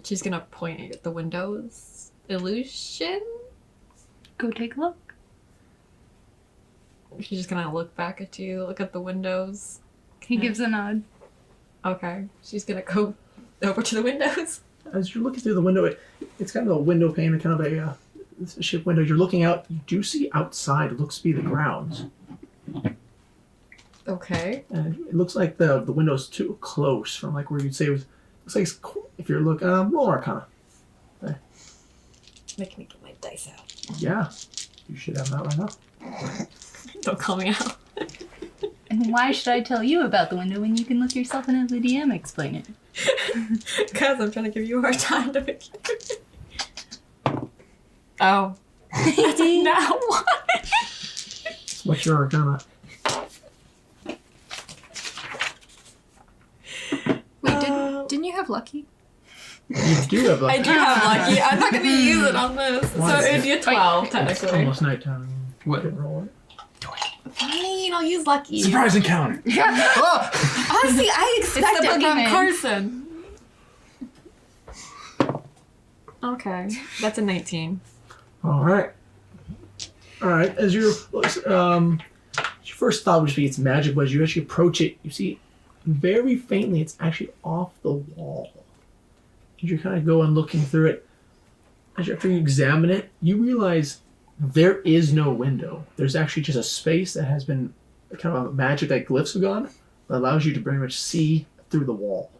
She's gonna point at the windows. Illusion? Go take a look. She's just gonna look back at you, look at the windows. He gives a nod. Okay. She's gonna go over to the windows. As you're looking through the window, it's kind of a window pane, kind of a ship window. You're looking out. You do see outside. It looks to be the grounds. Okay. And it looks like the window's too close from like where you'd say it was. Looks like if you're looking, roll Arcana. Make me get my dice out. Yeah, you should have that right now. Don't call me out. And why should I tell you about the window when you can look yourself and have the DM explain it? Because I'm trying to give you a hard time to make it. Oh. Now what? What's your arcana? Wait, didn't you have lucky? You do have I lucky. do have lucky. I'm not going to use it on this. Why? So it'd be a 12, It's technically. almost nighttime. What? Didn't roll it. Fine, I'll use lucky. Surprise encounter. Honestly, I expect the it from boogeyman. Carson. Okay, that's a 19. All right. As your first thought would just be it's magic, but as you actually approach it, you see very faintly it's actually off the wall. As you kind of go and looking through it, after you examine it, you realize there is no window. There's actually just a space that has been kind of a magic like glyphs have gone that allows you to pretty much see through the wall.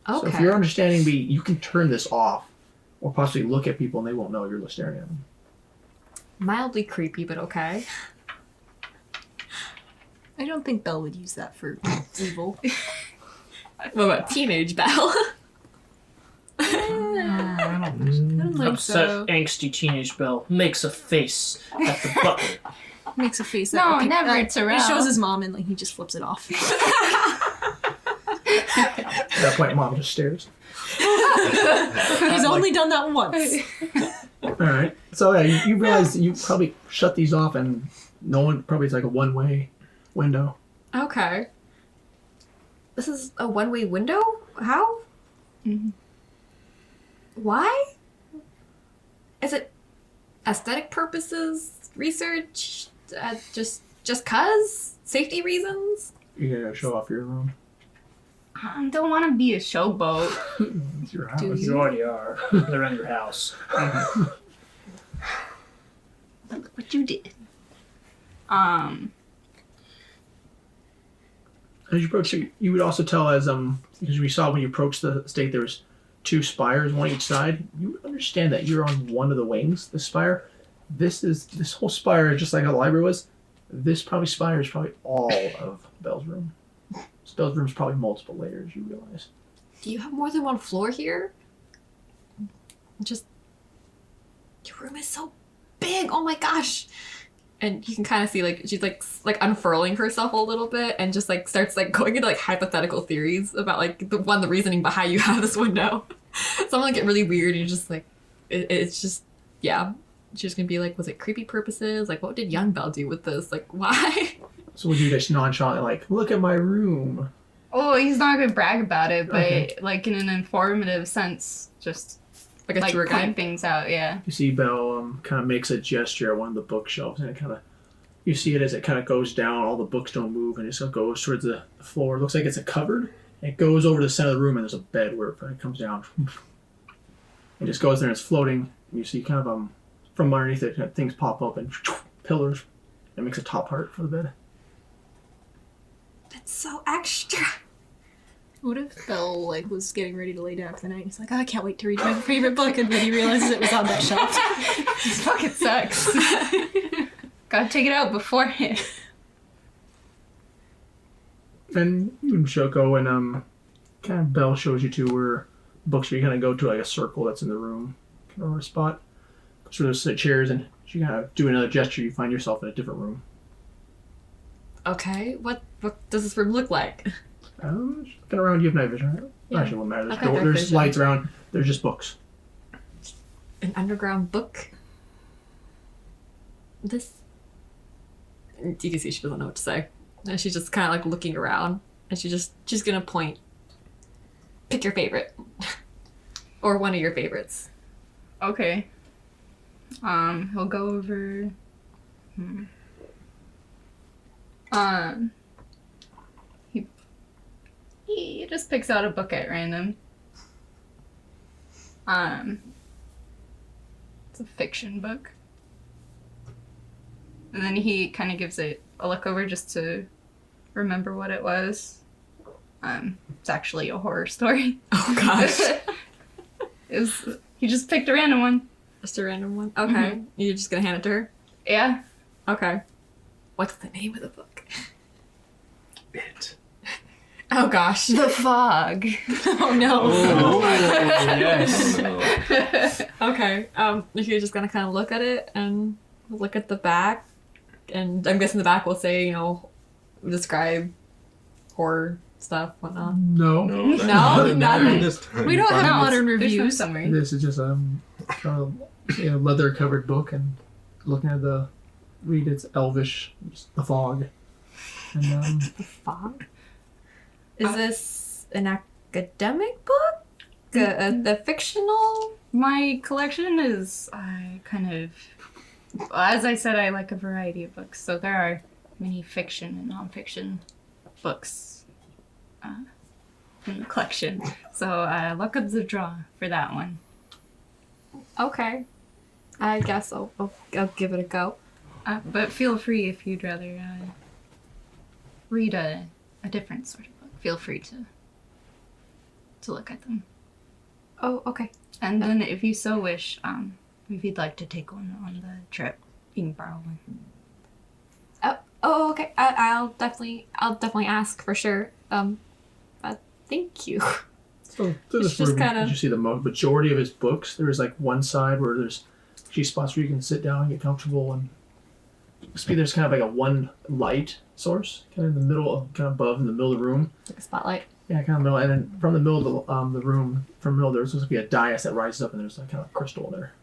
Okay. So if your understanding be you can turn this off or possibly look at people and they won't know you're staring at them. Mildly creepy, but okay. I don't think Belle would use that for evil. What about teenage Belle? I don't think Upset, so. angsty teenage Belle makes a face at the butler. Makes a face. No, that, never, He Terrell. shows his mom and like he just flips it off. At that point, mom just stares. He's only done that once. All right. So yeah, you realize that you probably shut these off, and no one probably it's like a one-way window. Okay. This is a one-way window? How? Mhm. Why? Is it aesthetic purposes? Research? Just cause? Safety reasons? You gotta show off your room. I don't want to be a showboat. It's your house. Do You already are. They're in your house. But look what you did. As you approach, you would also tell because we saw when you approached the estate there was 2 spires, one each side. You would understand that you're on one of the wings. The spire. This whole spire, just like how the library was. This spire is probably all of Belle's room. So Belle's room is probably multiple layers. You realize. Do you have more than one floor here? Your room is so big. Oh my gosh. And you can kind of see like she's like unfurling herself a little bit and just like starts like going into like hypothetical theories about like the reasoning behind you have this window. Some like get really weird and you're just like it's just yeah. She's gonna be like, was it creepy purposes? Like what did young Belle do with this? Like why? So would you just nonchalantly like look at my room? Oh, he's not gonna brag about it, but Okay. like in an informative sense, just Like a like tour point guide. things out. Yeah. You see Belle kind of makes a gesture at one of the bookshelves, and it kind of you see it as it kind of goes down. All the books don't move, and it just goes towards the floor. It looks like it's a cupboard. It goes over to the center of the room, and there's a bed where it comes down. It just goes there, and it's floating. And you see kind of from underneath it, things pop up and pillars. It makes a top part for the bed. That's so extra. What if Belle like was getting ready to lay down for the night? He's like, oh, I can't wait to read my favorite book, and then he realizes it was on that shelf. This fucking sucks. Gotta take it out beforehand. And you can go and kind of Belle shows you to where books where you kind of go to like a circle that's in the room, kind of a spot. So there's the chairs, and you kind of do another gesture. You find yourself in a different room. Okay, what does this room look like? Just looking around, you have night vision, right? Yeah. Actually, it won't matter. There's, Okay, night there's vision. lights around. There's just books. An underground book? This... You can see she doesn't know what to say. And she's just kind of like looking around. And she's gonna point. Pick your favorite. Or one of your favorites. Okay. He'll go over. He just picks out a book at random. It's a fiction book. And then he kind of gives it a look over just to remember what it was. It's actually a horror story. Oh gosh. He just picked a random one. Just a random one? Okay. You're just gonna hand it to her? Yeah. Okay. What's the name of the book? It. Oh gosh. The Fog. Oh no. Oh, yes. Okay. You're just gonna kind of look at it and look at the back, and I'm guessing the back will say, describe horror stuff, whatnot. No. No, No, nothing. this time. We don't have Fine. modern There's no reviews. summary. This is just a leather covered book, and looking at the read, it's Elvish, just the fog. And The fog? Is this an academic book? The fictional? My collection is as I said, I like a variety of books. So there are many fiction and nonfiction books in the collection. So look up the draw for that one. Okay. I guess I'll give it a go. But feel free if you'd rather read a different sort of book. Feel free to look at them. Oh, okay. And then if you so wish, if you'd like to take one on the trip, you can borrow one. Oh, okay. I'll definitely ask for sure. But thank you. so through It's this just room, kinda- you see the majority of his books. There's like one side where there's few spots where you can sit down and get comfortable, and there's kind of like a one light source, kind of in the middle, kind of above in the middle of the room. Like a spotlight. Yeah, kind of middle, and then from the middle of the room, from the middle, there's supposed to be a dais that rises up, and there's like kind of crystal there,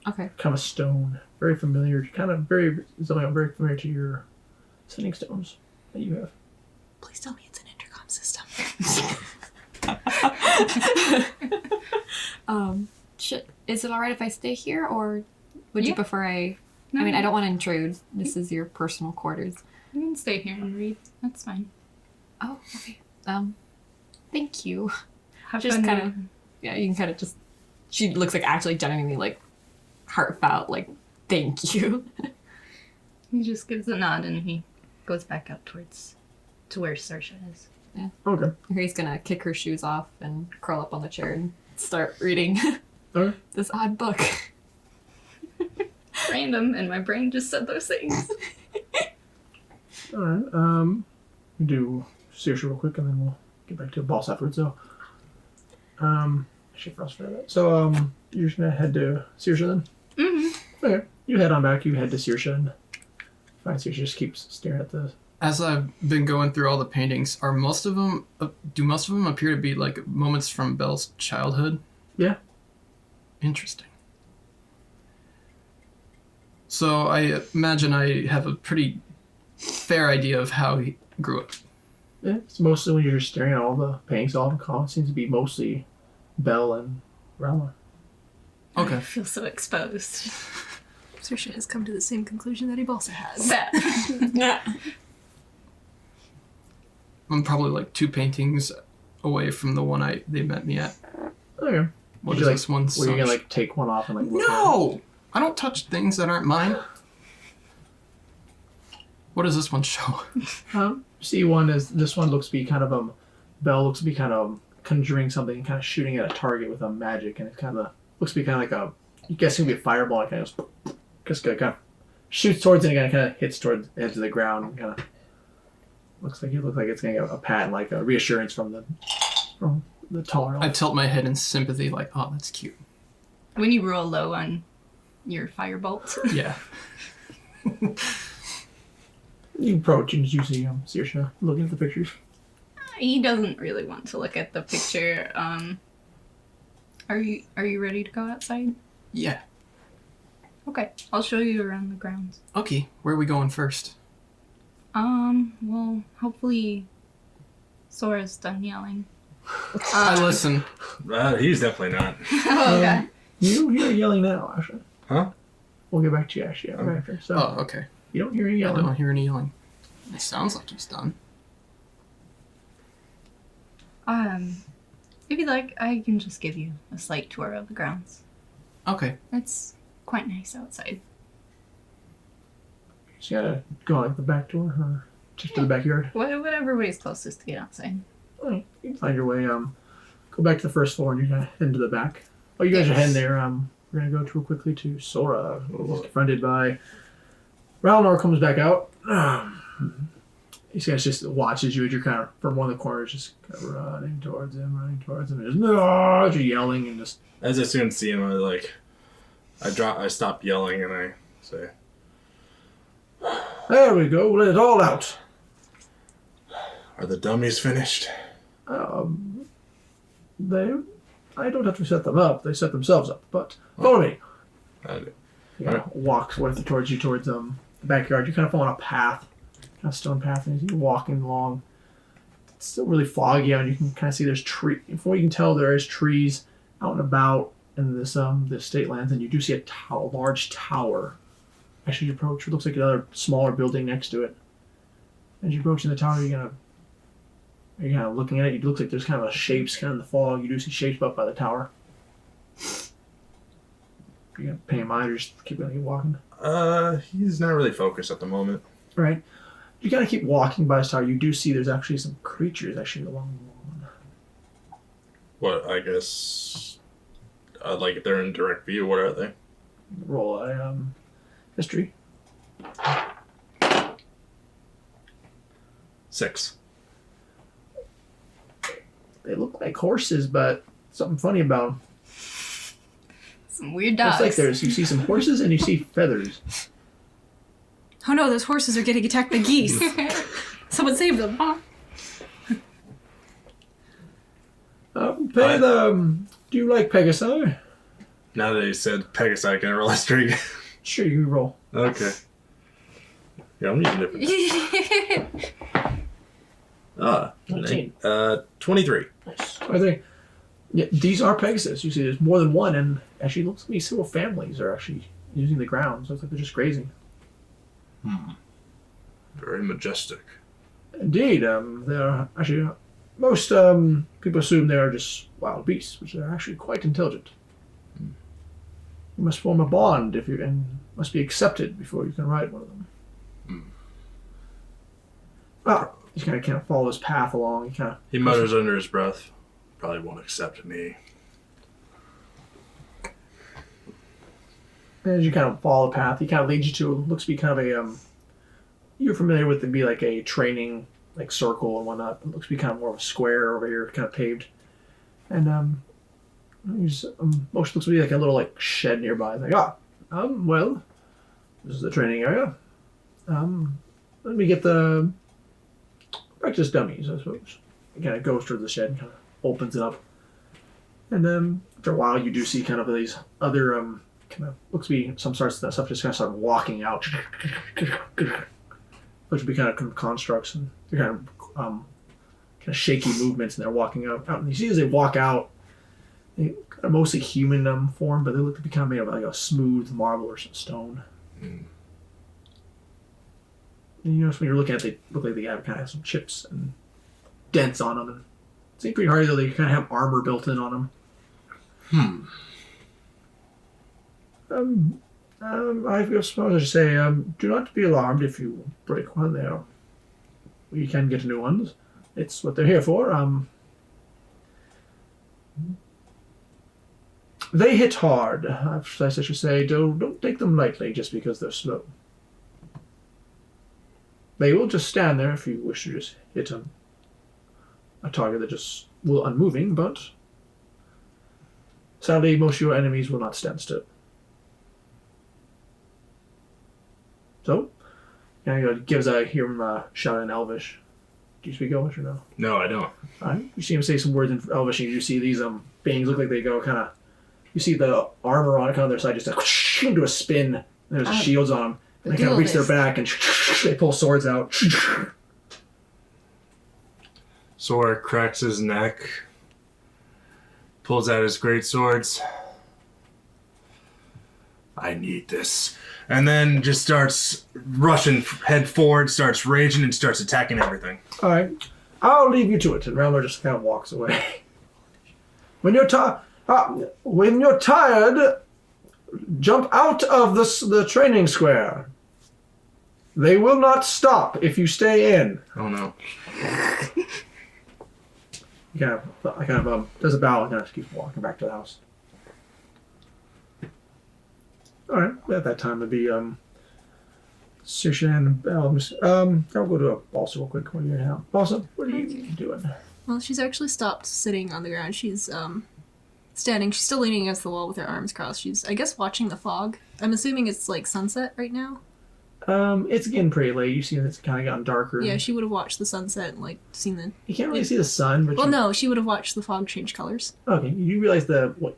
Okay. kind of stone, very familiar, something very familiar to your sending stones that you have. Please tell me it's an intercom system. Is it alright if I stay here, or would you Yeah. prefer I No, mean, I don't want to intrude. This is your personal quarters. You can stay here and read. That's fine. Oh, okay. Thank you. Have Just fun kind of, reading. yeah, you can kind of just, she looks like actually genuinely like heartfelt, like, thank you. He just gives a nod and he goes back out to where Saoirse is. Okay. He's gonna kick her shoes off and curl up on the chair and start reading Okay. this odd book. Random, and my brain just said those things. All right. We do Saoirse real quick, and then we'll get back to boss afterwards. So, actually, for us for that. So, you're just gonna head to Saoirse then. Mm-hmm. Okay. You head on back. You head to Saoirse, and find Saoirse just keeps staring at the. As I've been going through all the paintings, do most of them appear to be like moments from Belle's childhood? Yeah. Interesting. So I imagine I have a pretty fair idea of how he grew up. Yeah. It's mostly when you're just staring at all the paintings, all of them. It seems to be mostly Belle and Rama. I Okay. feel so exposed. Saoirse has come to the same conclusion that Ibalsa has. That. I'm probably like 2 paintings away from the one they met me at. Okay. What Did is you, this one? Were you gonna like take one off and like look at it? No! I don't touch things that aren't mine. What does this one show? See, one is this one looks to be kind of Belle looks to be kind of conjuring something, kind of shooting at a target with a magic, and it kind of looks to be kind of like you guess it could be a fireball. And kind of just kind of shoots towards it and kind of hits towards the edge of the ground, and kind of looks like it's gonna get a pat, like a reassurance from the taller. I tilt my head in sympathy, like, oh, that's cute. When you roll low on your firebolt. Yeah. You approach and you see Saoirse looking at the pictures. He doesn't really want to look at the picture. Are you ready to go outside? Yeah. Okay, I'll show you around the grounds. Okay, where are we going first? Well, hopefully Sora's done yelling. I listen. He's definitely not. Okay. You hear yelling now, actually. Huh? We'll get back to you actually after. So Oh, okay. you don't hear any I yelling. don't hear any yelling. It sounds like he's done. If you'd like, I can just give you a slight tour of the grounds. Okay. It's quite nice outside. So you gotta go like the back door or just to the backyard. Whatever way is closest to get outside. Alright, you can find your way. Go back to the first floor and you're gonna head into the back. Oh, you guys are heading there. We're gonna go real quickly to Sora, who's confronted by Ralnor comes back out. He just watches you as you're kind of from one of the corners, just kind of running towards him, and just you're yelling and just. As I soon see him, I stop yelling and I Say, There we go. Let it all out. are the dummies finished? I don't have to set them up. They set themselves up. But follow me. I do. He kind of walks towards the backyard. You kind of fall on a path, kind of stone path, and you're walking along. It's still really foggy out. And you can kind of see there's tree. From what you can tell, there is trees out and about in this state lands, and you do see a large tower. As you approach, it looks like another smaller building next to it. As you approach in the tower, you're kind of looking at it. It looks like there's kind of shapes kind of in the fog. You do see shapes up by the tower. You're gonna pay him mind or just keep walking? He's not really focused at the moment. Right. You kind of keep walking by this tower. You do see there's actually some creatures actually along the lawn. What, I guess, like if they're in direct view, what are they? Roll a history. 6. They look like horses, but something funny about them. Some weird dogs. Looks like you see some horses and you see feathers. Oh no, those horses are getting attacked by geese. Someone save them. Do you like Pegasi? Now that you said Pegasi, can I roll a streak? Sure, you can roll. Okay. Yeah, I'm using different. 19. 23. Nice. I think these are Pegasus. You see there's more than one, and actually it looks like several families are actually using the grounds. Looks like they're just grazing. Very majestic. Indeed, they're actually most people assume they are just wild beasts, which are actually quite intelligent. You must form a bond and must be accepted before you can ride one of them. Well, you kind of follow his path along. He mutters under his breath, probably won't accept me. As you kind of follow the path, he kind of leads you to looks to be kind of a you're familiar with it be like a training like circle and whatnot. It looks to be kind of more of a square over here, kind of paved, and most looks to be like a little like shed nearby. It's like well, this is the training area. Let me get the practice dummies, I suppose. He kind of goes through the shed and kind of opens it up, and then after a while, you do see kind of these other kind of looks to be some sorts of stuff just kind of start walking out, which would be kind of constructs and they're kind of shaky movements, and they're walking out. And you see as they walk out, they are mostly human form, but they look to be kind of made of like a smooth marble or some stone. And you notice when you're looking at it, they look like they kind of have some chips and dents on them. And it seems pretty hard though. They kind of have armor built in on them. I suppose I should say, do not be alarmed if you break one there. We can get new ones. It's what they're here for. They hit hard. I should say, don't take them lightly just because they're slow. They will just stand there if you wish to just hit a target that just will unmoving, but sadly most of your enemies will not stand still. So, gives him a shout in Elvish. Do you speak Elvish or no? No, I don't. Alright. You see him say some words in Elvish, and you see these beings look like they go kind of. You see the armor on their side just into a spin. And there's shields on them, and they kind of reach their back and they pull swords out. Sora cracks his neck, pulls out his great swords. I need this. And then just starts rushing head forward, starts raging, and starts attacking everything. All right, I'll leave you to it. And Rambler just kind of walks away. When you're tired, jump out of the training square. They will not stop if you stay in. Oh no! He kind of does a bow and kind of keeps walking back to the house. All right, at that time it'd be Saoirse and Belle. I'll go to a Balsa real quick. What are you now? Balsa, what are you doing? Well, she's actually stopped sitting on the ground. She's standing. She's still leaning against the wall with her arms crossed. She's, I guess, watching the fog. I'm assuming it's like sunset right now. It's getting pretty late. You see it's kind of gotten darker. Yeah, she would have watched the sunset and like seen the. You can't really see the sun. But Well, no, she would have watched the fog change colors. Okay, you realize what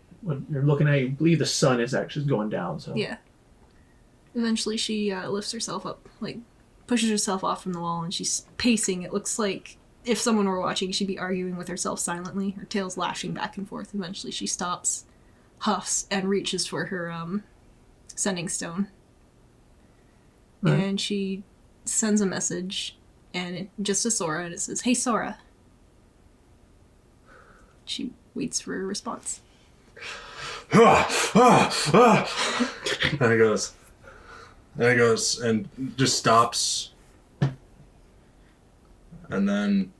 you're looking at. You believe the sun is actually going down. So Yeah. Eventually, she lifts herself up, like pushes herself off from the wall, and she's pacing. It looks like if someone were watching, she'd be arguing with herself silently, her tail's lashing back and forth. Eventually, she stops, huffs, and reaches for her sending stone. Right. And she sends a message, just to Sora, and it says, "Hey, Sora." She waits for a response. And it goes. And it goes and just stops. And then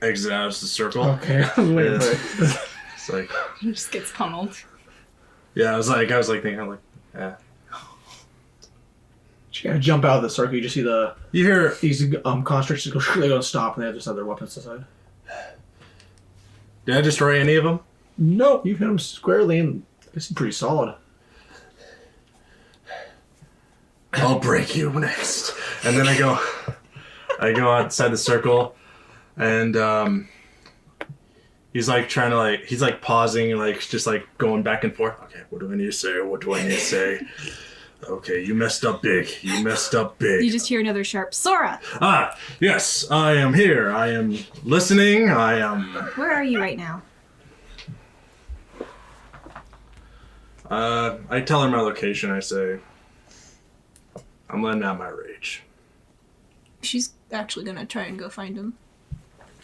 exits out of the circle. Okay. Wait, Yeah. wait. It's like, He just gets pummeled. yeah, I was like thinking, I'm like, yeah. She kind of jump out of the circle. You just see You hear, these constructs just go. They go stop, and they just have their weapons aside. did I destroy any of them? No, you hit them squarely, and it's pretty solid. I'll break you next. And then I go outside the circle, and he's like trying to like, he's like pausing, like just like going back and forth. Okay, what do I need to say? What do I need to say? Okay, you messed up big. You messed up big. You just hear another sharp, "Sora! Ah, yes, I am here. I am listening. I am. Where are you right now?" I tell her my location. I say, I'm letting out my rage. She's actually gonna try and go find him.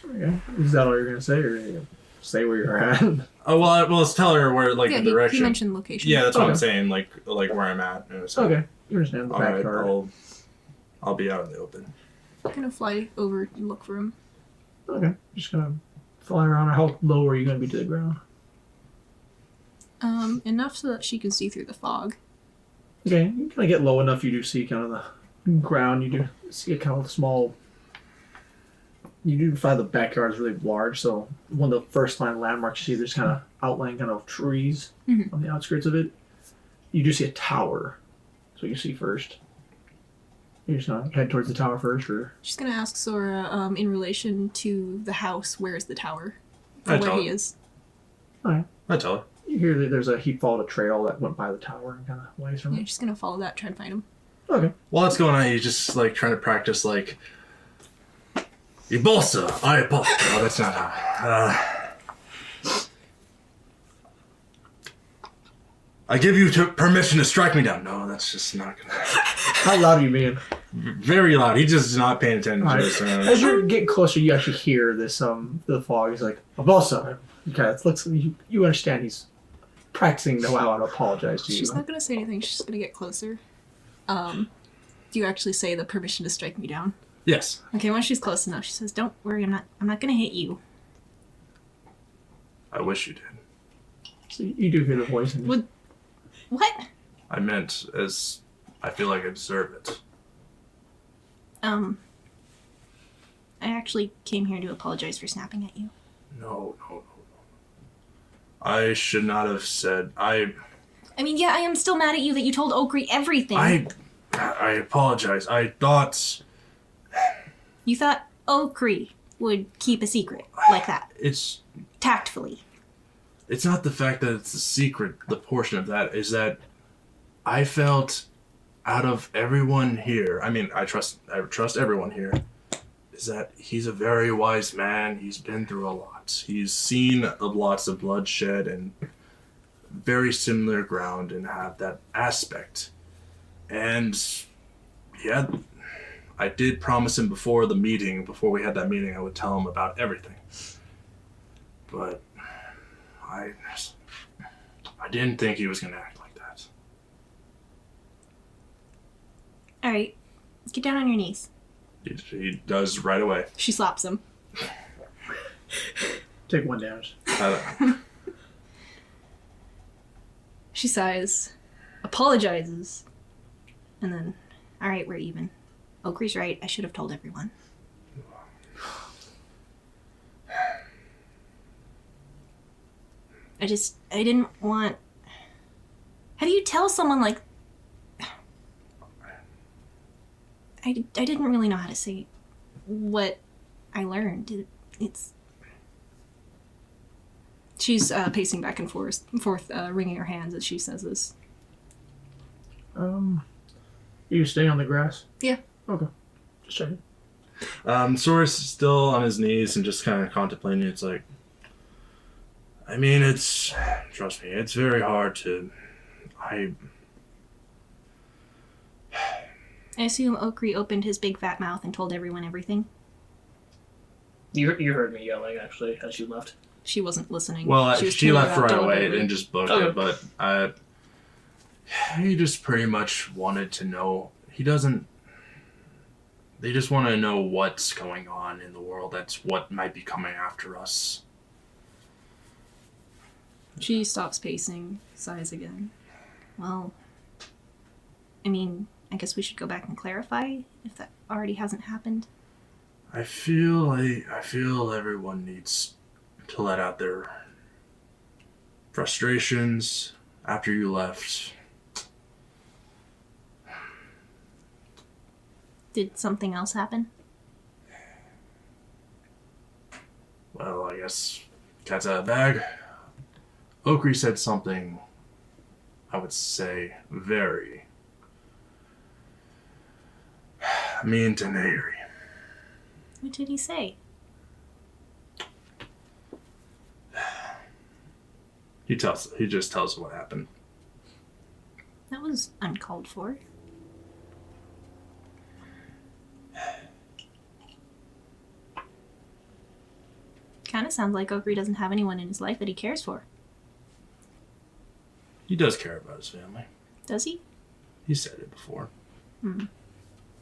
Okay. Is that all you're gonna say, or are you gonna say where you're at? Oh well, let's tell her where, like, Yeah, the direction. he mentioned location. Yeah, that's what I'm Okay. saying. Like where I'm at. And so, Okay, you understand the all right, backyard. I'll be out in the open. I'm gonna fly over and look for him. Okay, just gonna fly around. How low are you gonna be to the ground? Enough so that she can see through the fog. Okay, you kind of get low enough. You do see kind of the ground. You do see a kind of small. You do find the backyard is really large, so one of the first line landmarks you see, there's kind of outlying kind of trees on the outskirts of it. You do see a tower, so you see first. You're just gonna head towards the tower first, or She's gonna ask Sora, in relation to the house, where's the tower? I From where tell he her. is. I tell her. you hear that there's a he followed a trail that went by the tower and kind of ways from Yeah, it. she's gonna follow that, try and find him. Okay. While it's going on, you just like trying to practice like. Ibolsa, I apologize. Oh, that's not how. I give you permission to strike me down. No, that's just not gonna. How loud are you being? Very loud. He just is not paying attention to this. As you're getting closer, you actually hear this. The fog. He's like, "Balsa." Okay, it looks. You understand. He's practicing know how to apologize to you. She's not gonna say anything, she's just gonna get closer. Do you actually say the permission to strike me down? Yes. Okay, once she's close enough, she says, "Don't worry, I'm not gonna hit you." I wish you did. So you do hear the voice. And What? I meant as I feel like I deserve it. I actually came here to apologize for snapping at you. No. I should not have said. I mean, yeah, I am still mad at you that you told Okri everything. I apologize. I thought You thought Okri would keep a secret like that, it's tactfully. not the fact that it's a secret. The portion of that is that I felt out of everyone here. I mean, I trust everyone here. Is that he's a very wise man. He's been through a lot. He's seen lots of bloodshed and very similar ground and have that aspect. And yeah, I did promise him before we had that meeting, I would tell him about everything. But I didn't think he was going to act like that. All right, get down on your knees. He does right away. She slaps him. take one damage. She sighs, apologizes, and then, all right, we're even. Okri's right. I should have told everyone. I didn't want... How do you tell someone like... I didn't really know how to say what I learned. It's... She's pacing back and forth, wringing her hands as she says this. You staying on the grass? Yeah. Okay. Just checking. Sora's still on his knees and just kind of contemplating. It's like, I mean, trust me, it's very hard to, I assume Okri opened his big fat mouth and told everyone everything. You heard me yelling, actually, as you left. She wasn't listening. well, was she thinking left about right away deliberately. and just booked it, but he just pretty much wanted to know. They just want to know what's going on in the world. That's what might be coming after us. She stops pacing, sighs again. Well, I mean, I guess we should go back and clarify if that already hasn't happened. I feel everyone needs to let out their frustrations after you left. Did something else happen? Well, I guess cat's out of the bag. Okri said something, I would say, very mean to Nayri. What did he say? He just tells what happened. That was uncalled for. Kind of sounds like Okri doesn't have anyone in his life that he cares for. He does care about his family. Does he? He said it before.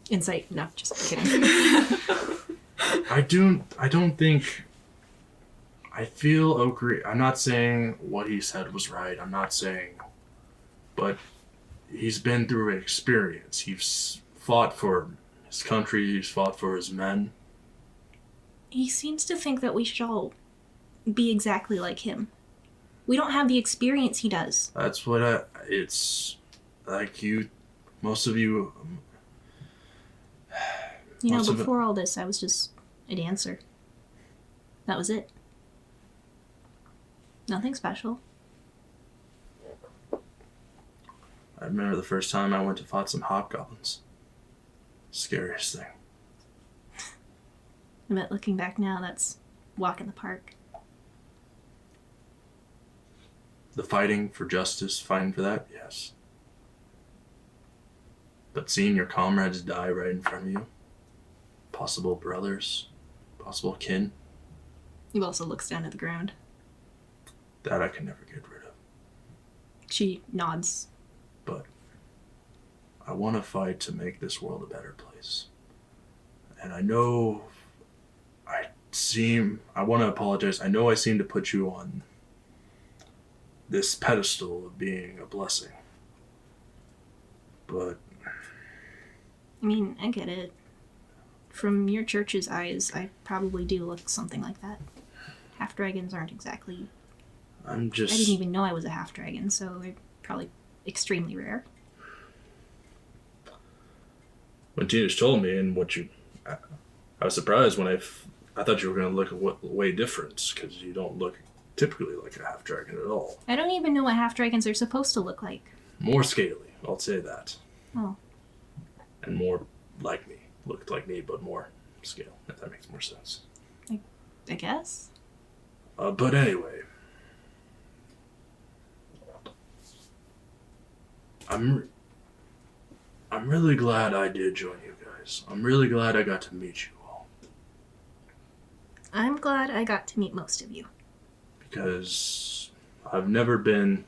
Insight. No, just kidding. I don't think... I feel Okri... I'm not saying what he said was right. I'm not saying... But he's been through an experience. He's fought for his country. He's fought for his men. He seems to think that we should all be exactly like him. We don't have the experience he does. That's what it's like most of you... You know, Most of it- before all this, I was just a dancer. That was it. Nothing special. I remember the first time I went to fight some hobgoblins. Scariest thing. I bet looking back now, that's walk in the park. The fighting for justice, fighting for that, yes. But seeing your comrades die right in front of you, possible brothers, possible kin, He also looks down at the ground. that I can never get rid of. She nods. But I want to fight to make this world a better place. And I know I want to apologize. I know I seem to put you on this pedestal of being a blessing. But I mean, I get it. From your church's eyes, I probably do look something like that. Half-dragons aren't exactly... I didn't even know I was a half-dragon, so they're probably extremely rare. When Teenage told me and I was surprised when I thought you were going to look way different, because you don't look typically like a half-dragon at all. I don't even know what half-dragons are supposed to look like. More scaly, I'll say that. Oh. And more like me. Looked like me, but more scale, if that makes more sense. I guess. But anyway. I'm really glad I did join you guys. I'm really glad I got to meet you all. I'm glad I got to meet most of you. Because I've never been...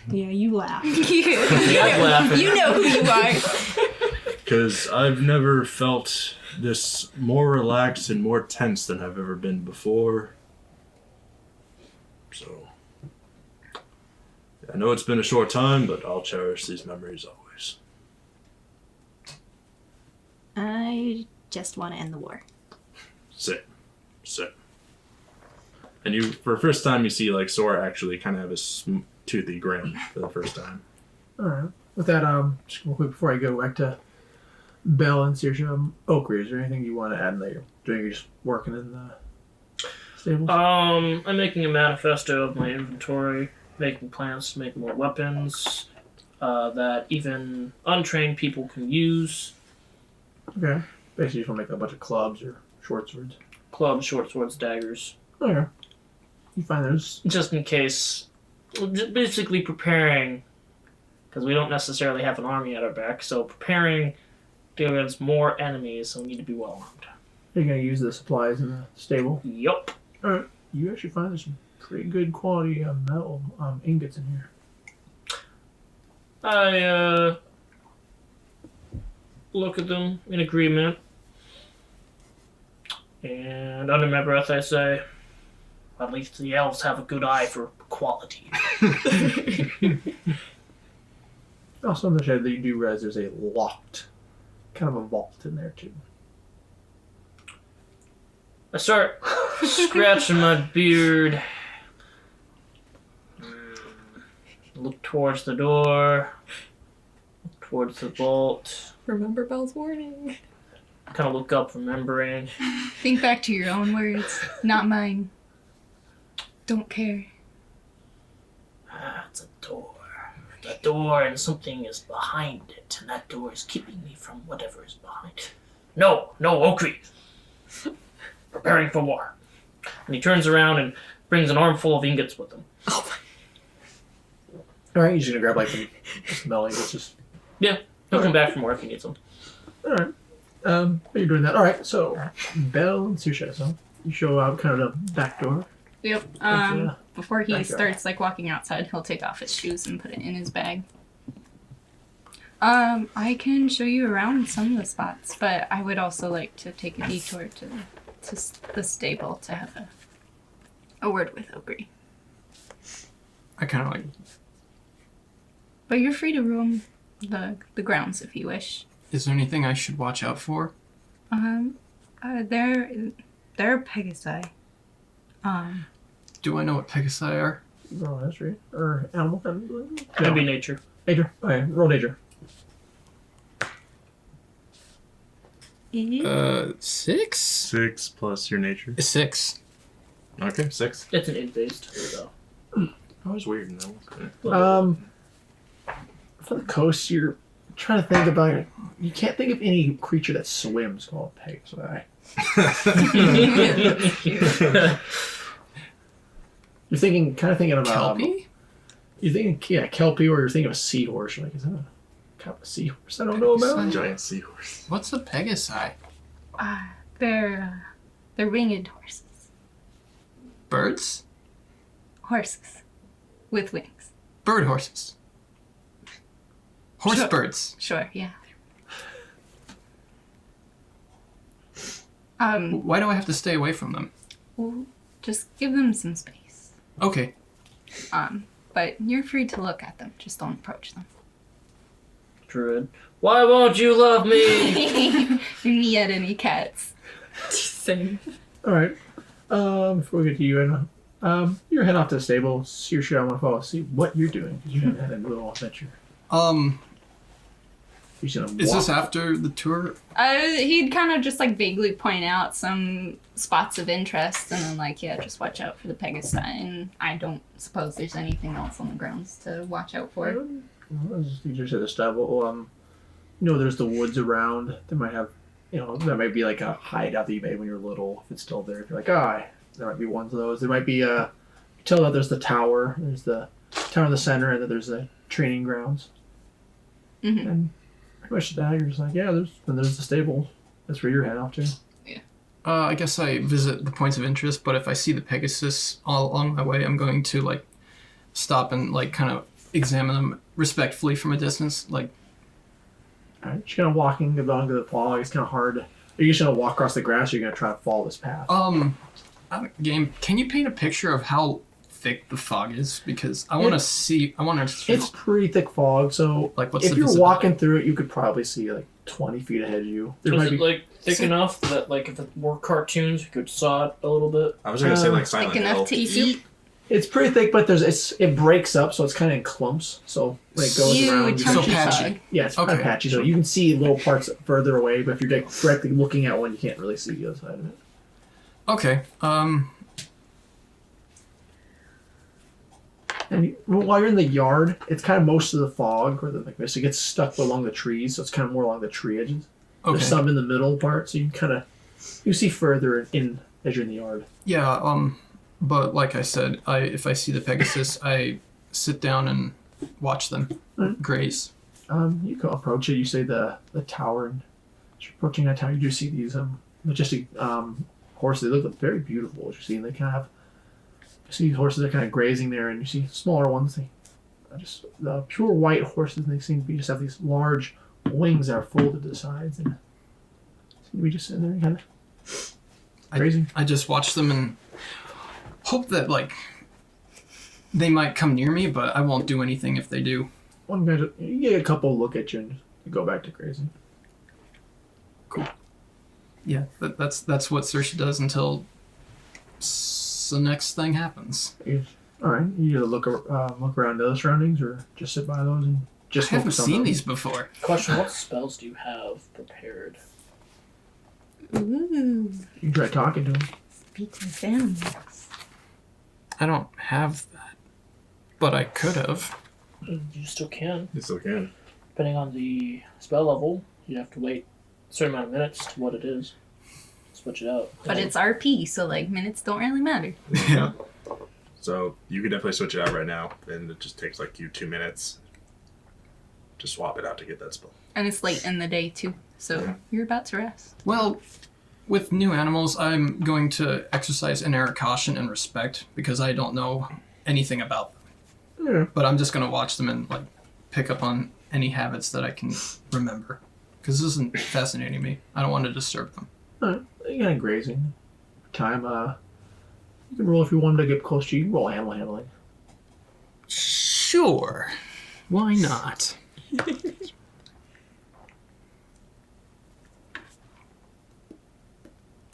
Yeah, you laugh. I'm laughing. You know who you are. Because I've never felt this more relaxed and more tense than I've ever been before. So... I know it's been a short time, but I'll cherish these memories always. I just want to end the war. Same. And you, for the first time, you see like Sora actually kind of have a toothy grin for the first time. All right. With that, just real quick before I go back to Bell and Saoirse, Oakley, is there anything you want to add that you're doing? You're just working in the stables? I'm making a manifesto of my inventory, making plans to make more weapons that even untrained people can use. Okay. Basically, you just want to make a bunch of clubs or short swords. Clubs, short swords, daggers. Okay. You find those. Just in case. Just basically preparing, because we don't necessarily have an army at our back, so preparing against more enemies, so we need to be well armed. You're going to use the supplies in the stable? Yup. Alright. You actually find there's some pretty good quality metal ingots in here. I look at them in agreement, and under my breath I say, at least the elves have a good eye for quality. Also in the shed that you do realize there's a locked, kind of a vault in there too. I start scratching my beard, look towards the door, look towards the vault, Remember Belle's warning. kind of look up, remembering. Think back to your own words, not mine. Don't care. It's a door. A door, and something is behind it, and that door is keeping me from whatever is behind it. No, Oakley. Preparing for war. And he turns around and brings an armful of ingots with him. Alright, you're just going to grab like some metal ingots. Just... Yeah, he'll come back for more if he needs them. Alright. You're doing that. Alright, so Belle and Saoirse, so you show out kind of the back door. Yep. Before he backyard. starts like walking outside, he'll take off his shoes and put it in his bag. I can show you around some of the spots, but I would also like to take a detour to the stable to have a word with Ogre. I kind of like. But you're free to roam the grounds if you wish. Is there anything I should watch out for? They're Pegasi. Do I know what Pegasi are? Roll history. Or animal. That'd be nature. Nature. Okay, roll nature. 6? 6 plus your nature. 6. Okay, 6. It's an int-based, so. That was weird. No. For the coast, you're trying to think about it. You can't think of any creature that swims called Pegasi. You're thinking of Kelpie? You're thinking, Kelpie, or you're thinking of a seahorse. You're like, is that a kind of a seahorse I don't know about? Giant seahorse. What's a Pegasi? They're winged horses. Birds? Horses with wings. Bird horses. Horse Sure. birds. Sure, yeah. Why do I have to stay away from them? Well, just give them some space. Okay. But you're free to look at them. Just don't approach them. Druid. Why won't you love me? Me at any cats. Same. Alright. Before we get to you, you're heading off to the stable. Saoirse, I want to follow, see what you're doing, because you haven't had a little adventure. You're just gonna Is walk. this after the tour? He'd kind of just like vaguely point out some spots of interest and then like, yeah, just watch out for the Pegasi. And I don't suppose there's anything else on the grounds to watch out for. You just at a stable. There's the woods around. They might have, that might be like a hideout that you made when you were little. If it's still there, if you're like, there might be one of those. There might be you tell that there's the tower. There's the tower in the center, and then there's the training grounds. Mm-hmm. And pretty much that, you're just like, there's the stable. That's where you're heading off to. I guess I visit the points of interest, but if I see the Pegasus all along my way, I'm going to like stop and like kind of examine them respectfully from a distance. Like, Alright, just kind of walking along the fog. It's kind of hard. Are you just gonna walk across the grass, or are you gonna try to follow this path? game, can you paint a picture of how thick the fog is? Because I want to see. I want to. It's pretty thick fog, so Like, what's if the you're visibility? walking through it, you could probably see like 20 feet ahead of you. There Is might it be like thick enough that like if it were cartoons, you could saw it a little bit? I was gonna say like Silent Thick Hill. enough to eat. It's pretty thick, but it breaks up, so it's kind of in clumps. So when it goes around, Huge. you So can- patchy. yeah, it's kind of Okay. patchy. So you can see little parts further away, but if you're like directly looking at one, you can't really see the other side of it. Okay. And while you're in the yard, it's kind of most of the fog or the like mist. It gets stuck along the trees, so it's kind of more along the tree edges. Okay. There's some in the middle part, so you can kind of you see further in as you're in the yard. Yeah. But like I said, if I see the Pegasus, I sit down and watch them graze. You can approach it. You say the tower, and as you're approaching that tower, you do see these majestic horses. They look very beautiful. As you're seeing, they kind of have. You see these horses are kind of grazing there, and you see smaller ones. They are just the pure white horses. And they seem to be just have these large wings that are folded to the sides, and seem to be just sitting there kind of grazing. I just watch them and hope that like they might come near me, but I won't do anything if they do. One guy, you get a couple look at you and you go back to grazing. Yeah, that's what Saoirse does until the next thing happens. All right, you either look around the other surroundings or just sit by those and just I haven't focus on seen those. these before. Question: what spells do you have prepared? Ooh. You can try talking to them. Speak with animals. I don't have that, but I could have. You still can, You still can. depending on the spell level. You have to wait a certain amount of minutes to what it is. Switch it out. But it's RP, so like minutes don't really matter. Yeah. So you could definitely switch it out right now, and it just takes like you 2 minutes to swap it out to get that spell. And it's late in the day too, so you're about to rest. Well, with new animals, I'm going to exercise an air of caution and respect because I don't know anything about them. Yeah. But I'm just going to watch them and like pick up on any habits that I can remember because this isn't fascinating me. I don't want to disturb them. All right, you got grazing. Time. You can roll if you wanted to get close to you. You can roll animal handling. Sure. Why not?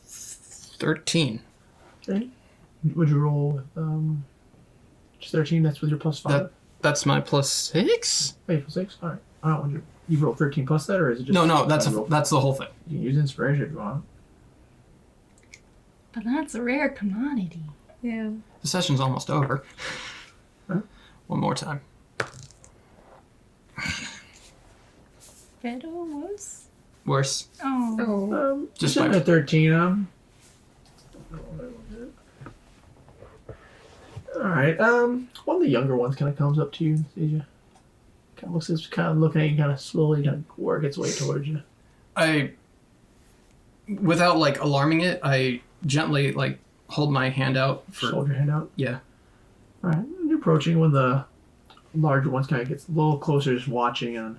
13. Okay. Would you roll with just 13? That's with your plus 5. That's my plus 6? Wait, plus 6? All right. I don't want you roll 13 plus that, or is it just No, that's roll? that's the whole thing. You can use inspiration if you want. But that's a rare commodity. Yeah. The session's almost over. Huh? One more time. Better or worse? Worse. Oh. Just Just by- at 13. All right. One of the younger ones kind of comes up to you, sees you, kind of looking at you, kind of slowly, kind of work its way towards you. I, without like alarming it, I gently like hold my hand out for. Hold your hand out. Yeah. All right. You're approaching when the larger ones kind of gets a little closer, just watching, and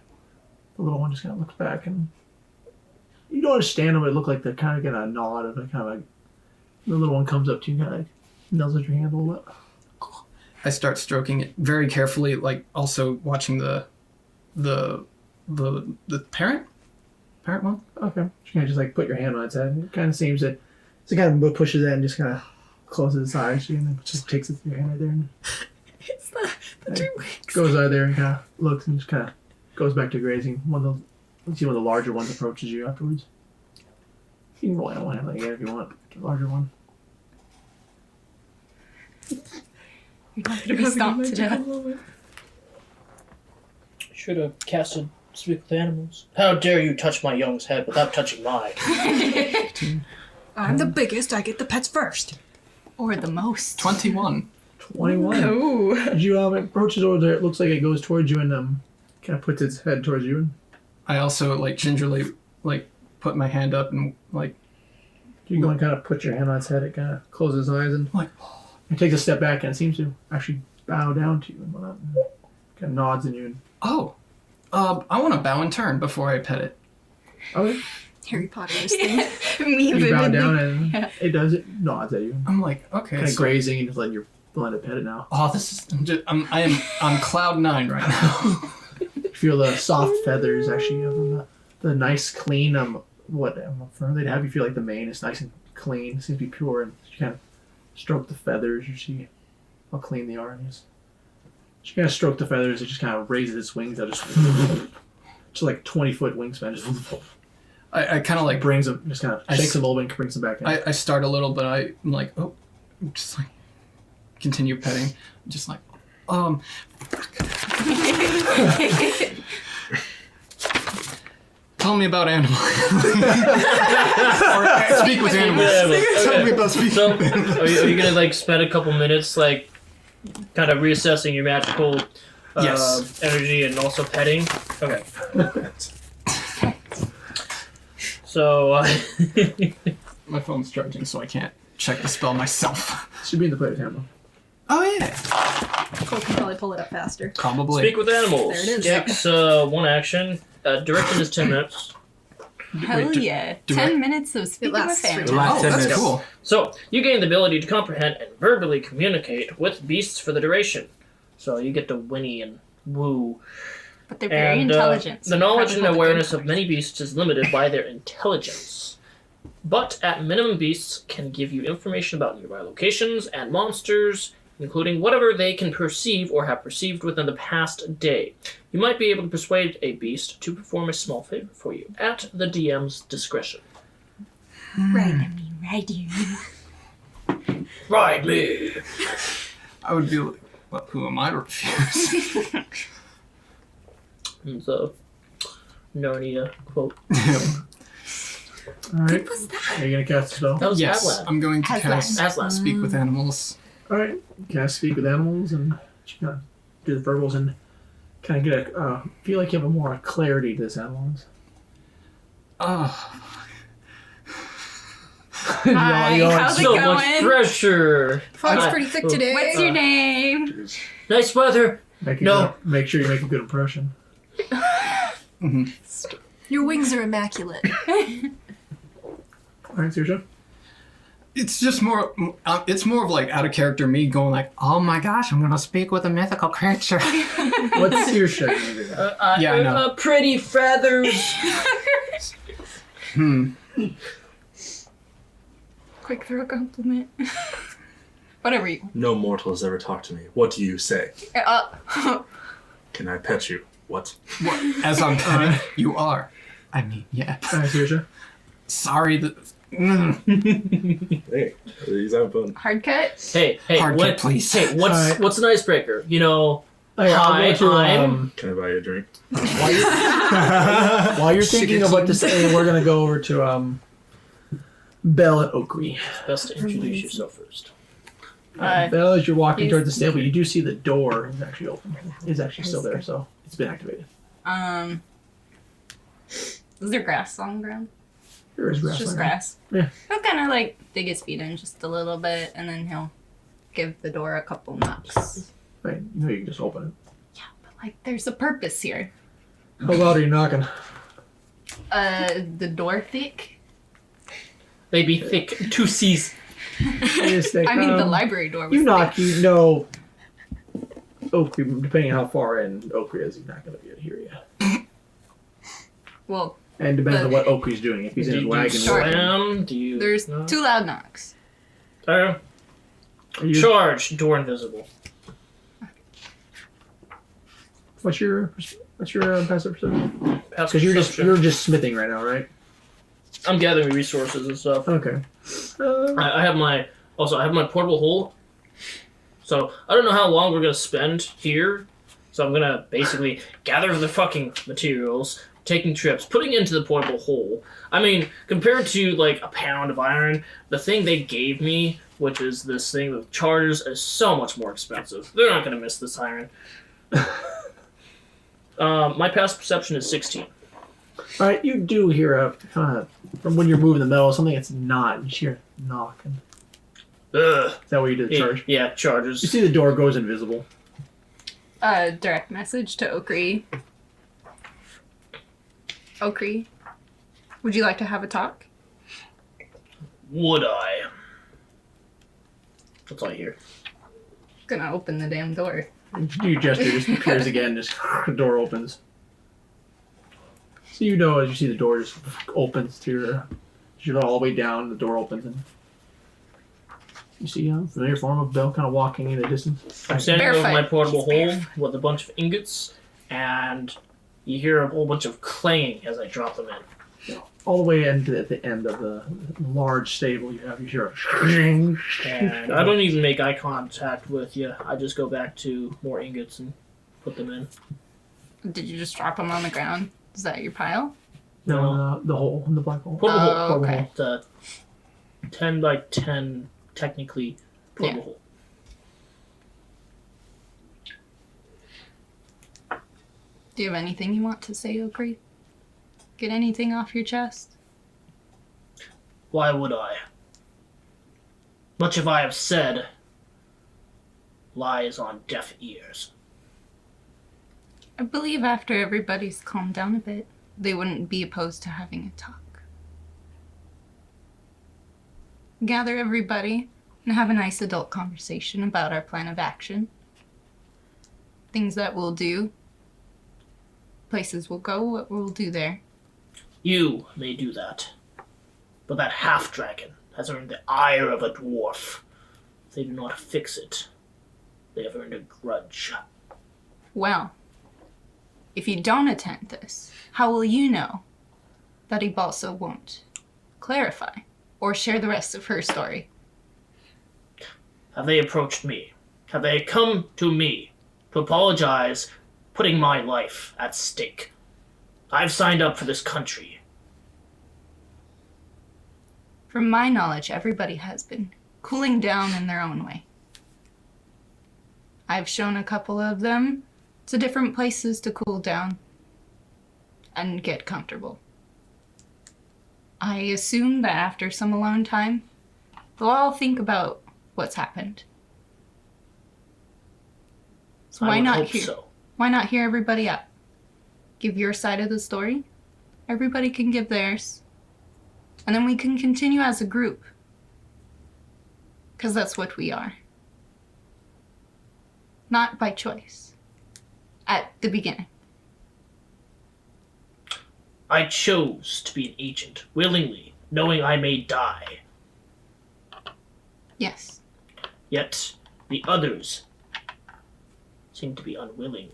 the little one just kind of looks back, and you don't understand them. But it look like they're kind of gonna nod, and kind of like the little one comes up to you, kind of like nuzzles your hand a little bit. I start stroking it very carefully, like also watching the parent one. Okay. You kind of just like put your hand on its head, and it kind of seems that it kind of pushes it and just kind of closes its eyes, and then just takes your hand right there and It's the dream wakes. goes out there and kind of looks and just kind of goes back to grazing. One of the, let's see, one of the larger ones approaches you afterwards. You can roll animal handling again if you want. The larger one. You're not gonna be stomped to death. Should have casted Speak with Animals. How dare you touch my young's head without touching mine? I'm the biggest. I get the pets first. Or the most. 21. 21. Oh. As you approaches over there, it looks like it goes towards you and kind of puts its head towards you. I also like gingerly like put my hand up and like You go and kind of put your hand on its head. It kind of closes its eyes and like it takes a step back and it seems to actually bow down to you and whatnot. And kind of nods at you. And, oh, I want to bow and turn before I pet it. okay. Harry Potter this thing. Me You bow vividly. down and Yeah. it does. It nods at you. I'm like okay. Kind of So, grazing and just letting it pet it now. oh, this is I am on cloud 9 right now. You feel the soft feathers actually from the nice, clean, fur they'd have. You feel like the mane is nice and clean. It seems to be pure. And you kind of stroke the feathers. You see how clean they are. And you kind of stroke the feathers. It just kind of raises its wings. Just like 20-foot wingspan. Just I kind of like brings them, just kind of shakes them a little bit and brings them back in. I start a little, but I'm like, oh, just like continue petting. I'm just like, tell me about animals. Or speak with animals. Tell me about speaking with animals. Are you gonna like spend a couple minutes like kind of reassessing your magical energy and also petting? Okay. So my phone's charging, so I can't check the spell myself. Should be in the player's handbook. Oh yeah, Cole can probably pull it up faster. probably. speak with animals. There it is. Takes one action. Duration is 10 minutes. Hell yeah. 10 minutes of speaking with lasts for animals. 10 Oh, that's cool. So you gain the ability to comprehend and verbally communicate with beasts for the duration. So you get to whinny and woo. But they're very And intelligent. so the knowledge and probably awareness good of many beasts is limited by their intelligence. But at minimum, beasts can give you information about nearby locations and monsters, including whatever they can perceive or have perceived within the past day. You might be able to persuade a beast to perform a small favor for you at the DM's discretion. Right, I mean, right you. Ride me! I would be like, well, who am I to refuse? It's a Narnia quote. Alright. Are you going to cast a spell? That was Yes, Aslan. I'm going to cast Aslan. Speak with Animals. Alright. Cast Speak with Animals and you kind of do the verbals and kind of get feel like you have a more clarity to this animals. Oh, Hi, how's it So much going? pressure. Fog's Hi. pretty thick today. What's your name? Nice weather. Make sure you make a good impression. Your wings are immaculate. Alright, Saoirse? it's just more. It's more of like out of character me going like, oh my gosh, I'm gonna speak with a mythical creature. What's Saoirse going to do? Yeah, I know. Pretty feathers. Quick throw compliment. Whatever you. No mortal has ever talked to me. What do you say? Uh, Can I pet you? What? What? As I'm petting, you are. I mean, yeah. Alright, Saoirse? Sorry that. Hey, he's having fun. hard cut? Hey, Hard what? cut, please. Hey, Alright. what's an icebreaker? You know, Hey, Hi, I'm- Can I buy you a drink? while you're thinking of what to say, we're going to go over to Belle and Oakrey. it's best to introduce yourself first. Belle, as you're walking is- towards the stable, you do see the door is actually open. It's actually still there, so it's been activated. Is there grass on the ground? There is grass. Just on grass. Yeah. He'll kind of like dig his feet in just a little bit, and then he'll give the door a couple knocks. there. Right, you know you can just open it. Yeah, but like there's a purpose here. How loud are you knocking? The door thick? They be thick two C's. I mean, the library door was You thick. knock, you know. Oakrey, depending on how far in Oakrey is, he's not going to be able to hear you. Well, And depends on what Oakrey's doing. If he's in his wagon, Slam? Do you? there's no? 2 loud knocks. are you, Charge. Door invisible. what's your passive perception? Pass Because you're perception. just smithing right now, right? I'm gathering resources and stuff. Okay. I have my portable hole. So I don't know how long we're gonna spend here. So I'm gonna basically gather the fucking materials, taking trips, putting it into the portable hole. I mean, compared to like a pound of iron, the thing they gave me, which is this thing with chargers, is so much more expensive. They're not gonna miss this iron. My past perception is 16. All right, you do hear a kind of from when you're moving the metal, something that's not. You hear knocking. Ugh. Is that what you did? Charge. Yeah, charges. You see the door goes invisible. Direct message to Oakrey. Oakrey, would you like to have a talk? Would I? That's all I hear. Gonna open the damn door. You gesture, just appears again. Just the door opens. So you know, as you see the door just opens to your, you're all the way down. The door opens and you see a familiar form of Bill kind of walking in the distance. I'm standing over Barefoot. my portable hole with a bunch of ingots, and you hear a whole bunch of clanging as I drop them in. All the way into at the end of the large stable, you hear a And I don't even make eye contact with you. I just go back to more ingots and put them in. Did you just drop them on the ground? Is that your pile? No, the hole, the black hole. Portable hole. Oh, Portable okay. hole. The 10 by 10, technically, portable hole. Do you have anything you want to say, Okri? Get anything off your chest? Why would I? Much of I have said lies on deaf ears. I believe after everybody's calmed down a bit, they wouldn't be opposed to having a talk. Gather everybody and have a nice adult conversation about our plan of action. Things that we'll do. Places we'll go, what we'll do there. You may do that, but that half-dragon has earned the ire of a dwarf. If they do not fix it, they have earned a grudge. Well, if you don't attend this, how will you know that Ibalso won't clarify or share the rest of her story? Have they approached me? Have they come to me to apologize, putting my life at stake? I've signed up for this country. From my knowledge, everybody has been cooling down in their own way. I've shown a couple of them to different places to cool down and get comfortable. I assume that after some alone time, they'll all think about what's happened. So I why would not hope hear? so. Why not hear everybody out? Give your side of the story. Everybody can give theirs. And then we can continue as a group. Because that's what we are. Not by choice. At the beginning. I chose to be an agent, willingly, knowing I may die. Yes. Yet the others seem to be unwilling,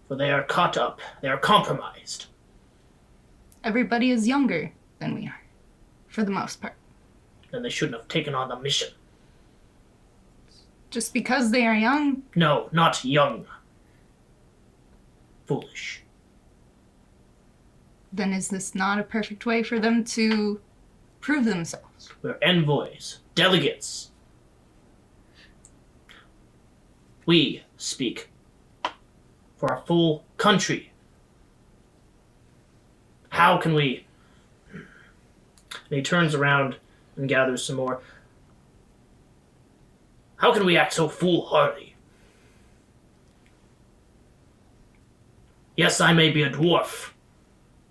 for they are caught up, they are compromised. Everybody is younger than we are. For the most part. Then they shouldn't have taken on the mission. Just because they are young, No, not young. Foolish. then is this not a perfect way for them to prove themselves? We're envoys, delegates. We speak for a full country. How can we... And he turns around and gathers some more. How can we act so foolhardy? Yes, I may be a dwarf.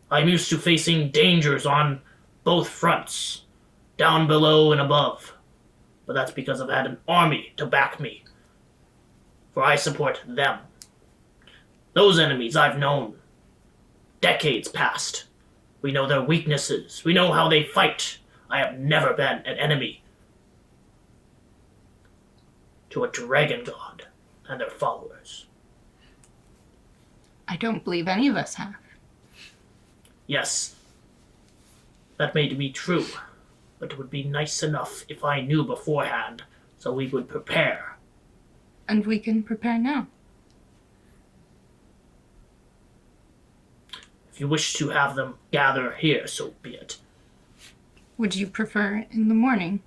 I'm used to facing dangers on both fronts, down below and above. But that's because I've had an army to back me. For I support them. Those enemies I've known. Decades past. We know their weaknesses. We know how they fight. I have never been an enemy to a dragon god and their followers. I don't believe any of us have. Yes, that may be true, but it would be nice enough if I knew beforehand, so we would prepare. And we can prepare now. If you wish to have them gather here, so be it. Would you prefer in the morning?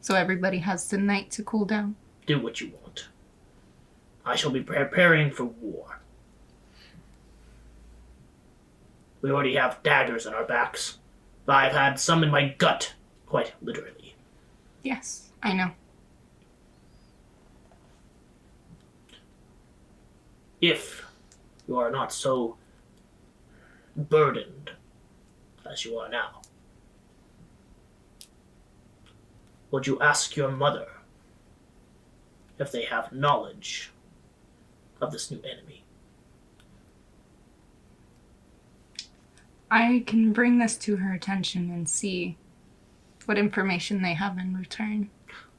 So everybody has the night to cool down. Do what you want. I shall be preparing for war. We already have daggers on our backs. I've had some in my gut, quite literally. Yes, I know. If you are not so burdened as you are now, would you ask your mother if they have knowledge of this new enemy? I can bring this to her attention and see what information they have in return.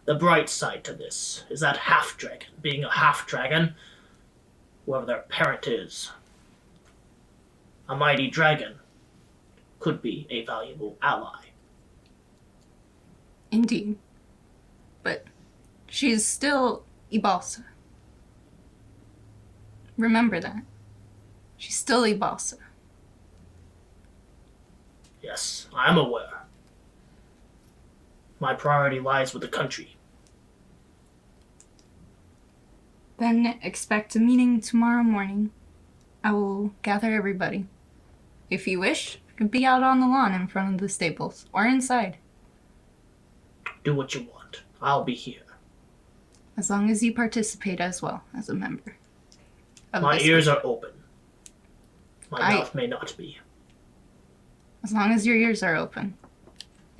The bright side to this is that half-dragon, being a half-dragon, whoever their parent is, a mighty dragon, could be a valuable ally. Indeed. But she's still Ibalsa. Remember that. She's still Ibalsa. Yes, I'm aware. My priority lies with the country. Then expect a meeting tomorrow morning. I will gather everybody. If you wish, you can be out on the lawn in front of the stables, or inside. Do what you want. I'll be here. As long as you participate as well as a member. My ears are open. My I- mouth may not be. As long as your ears are open.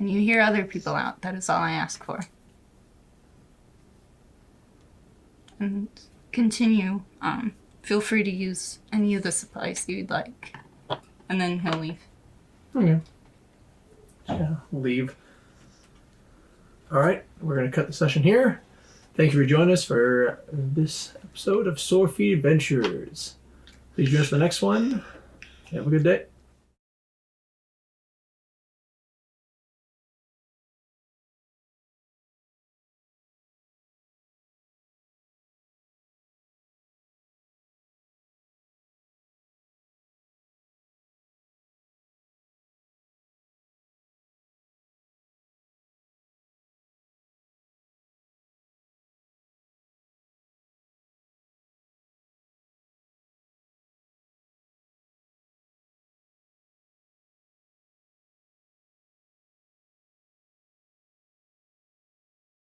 And you hear other people out, that is all I ask for. And continue. Feel free to use any of the supplies you'd like. And then he'll leave. Okay. Yeah, leave. All right, we're going to cut the session here. Thank you for joining us for this episode of Swordfeet Adventures. Please join us for the next one. Have a good day.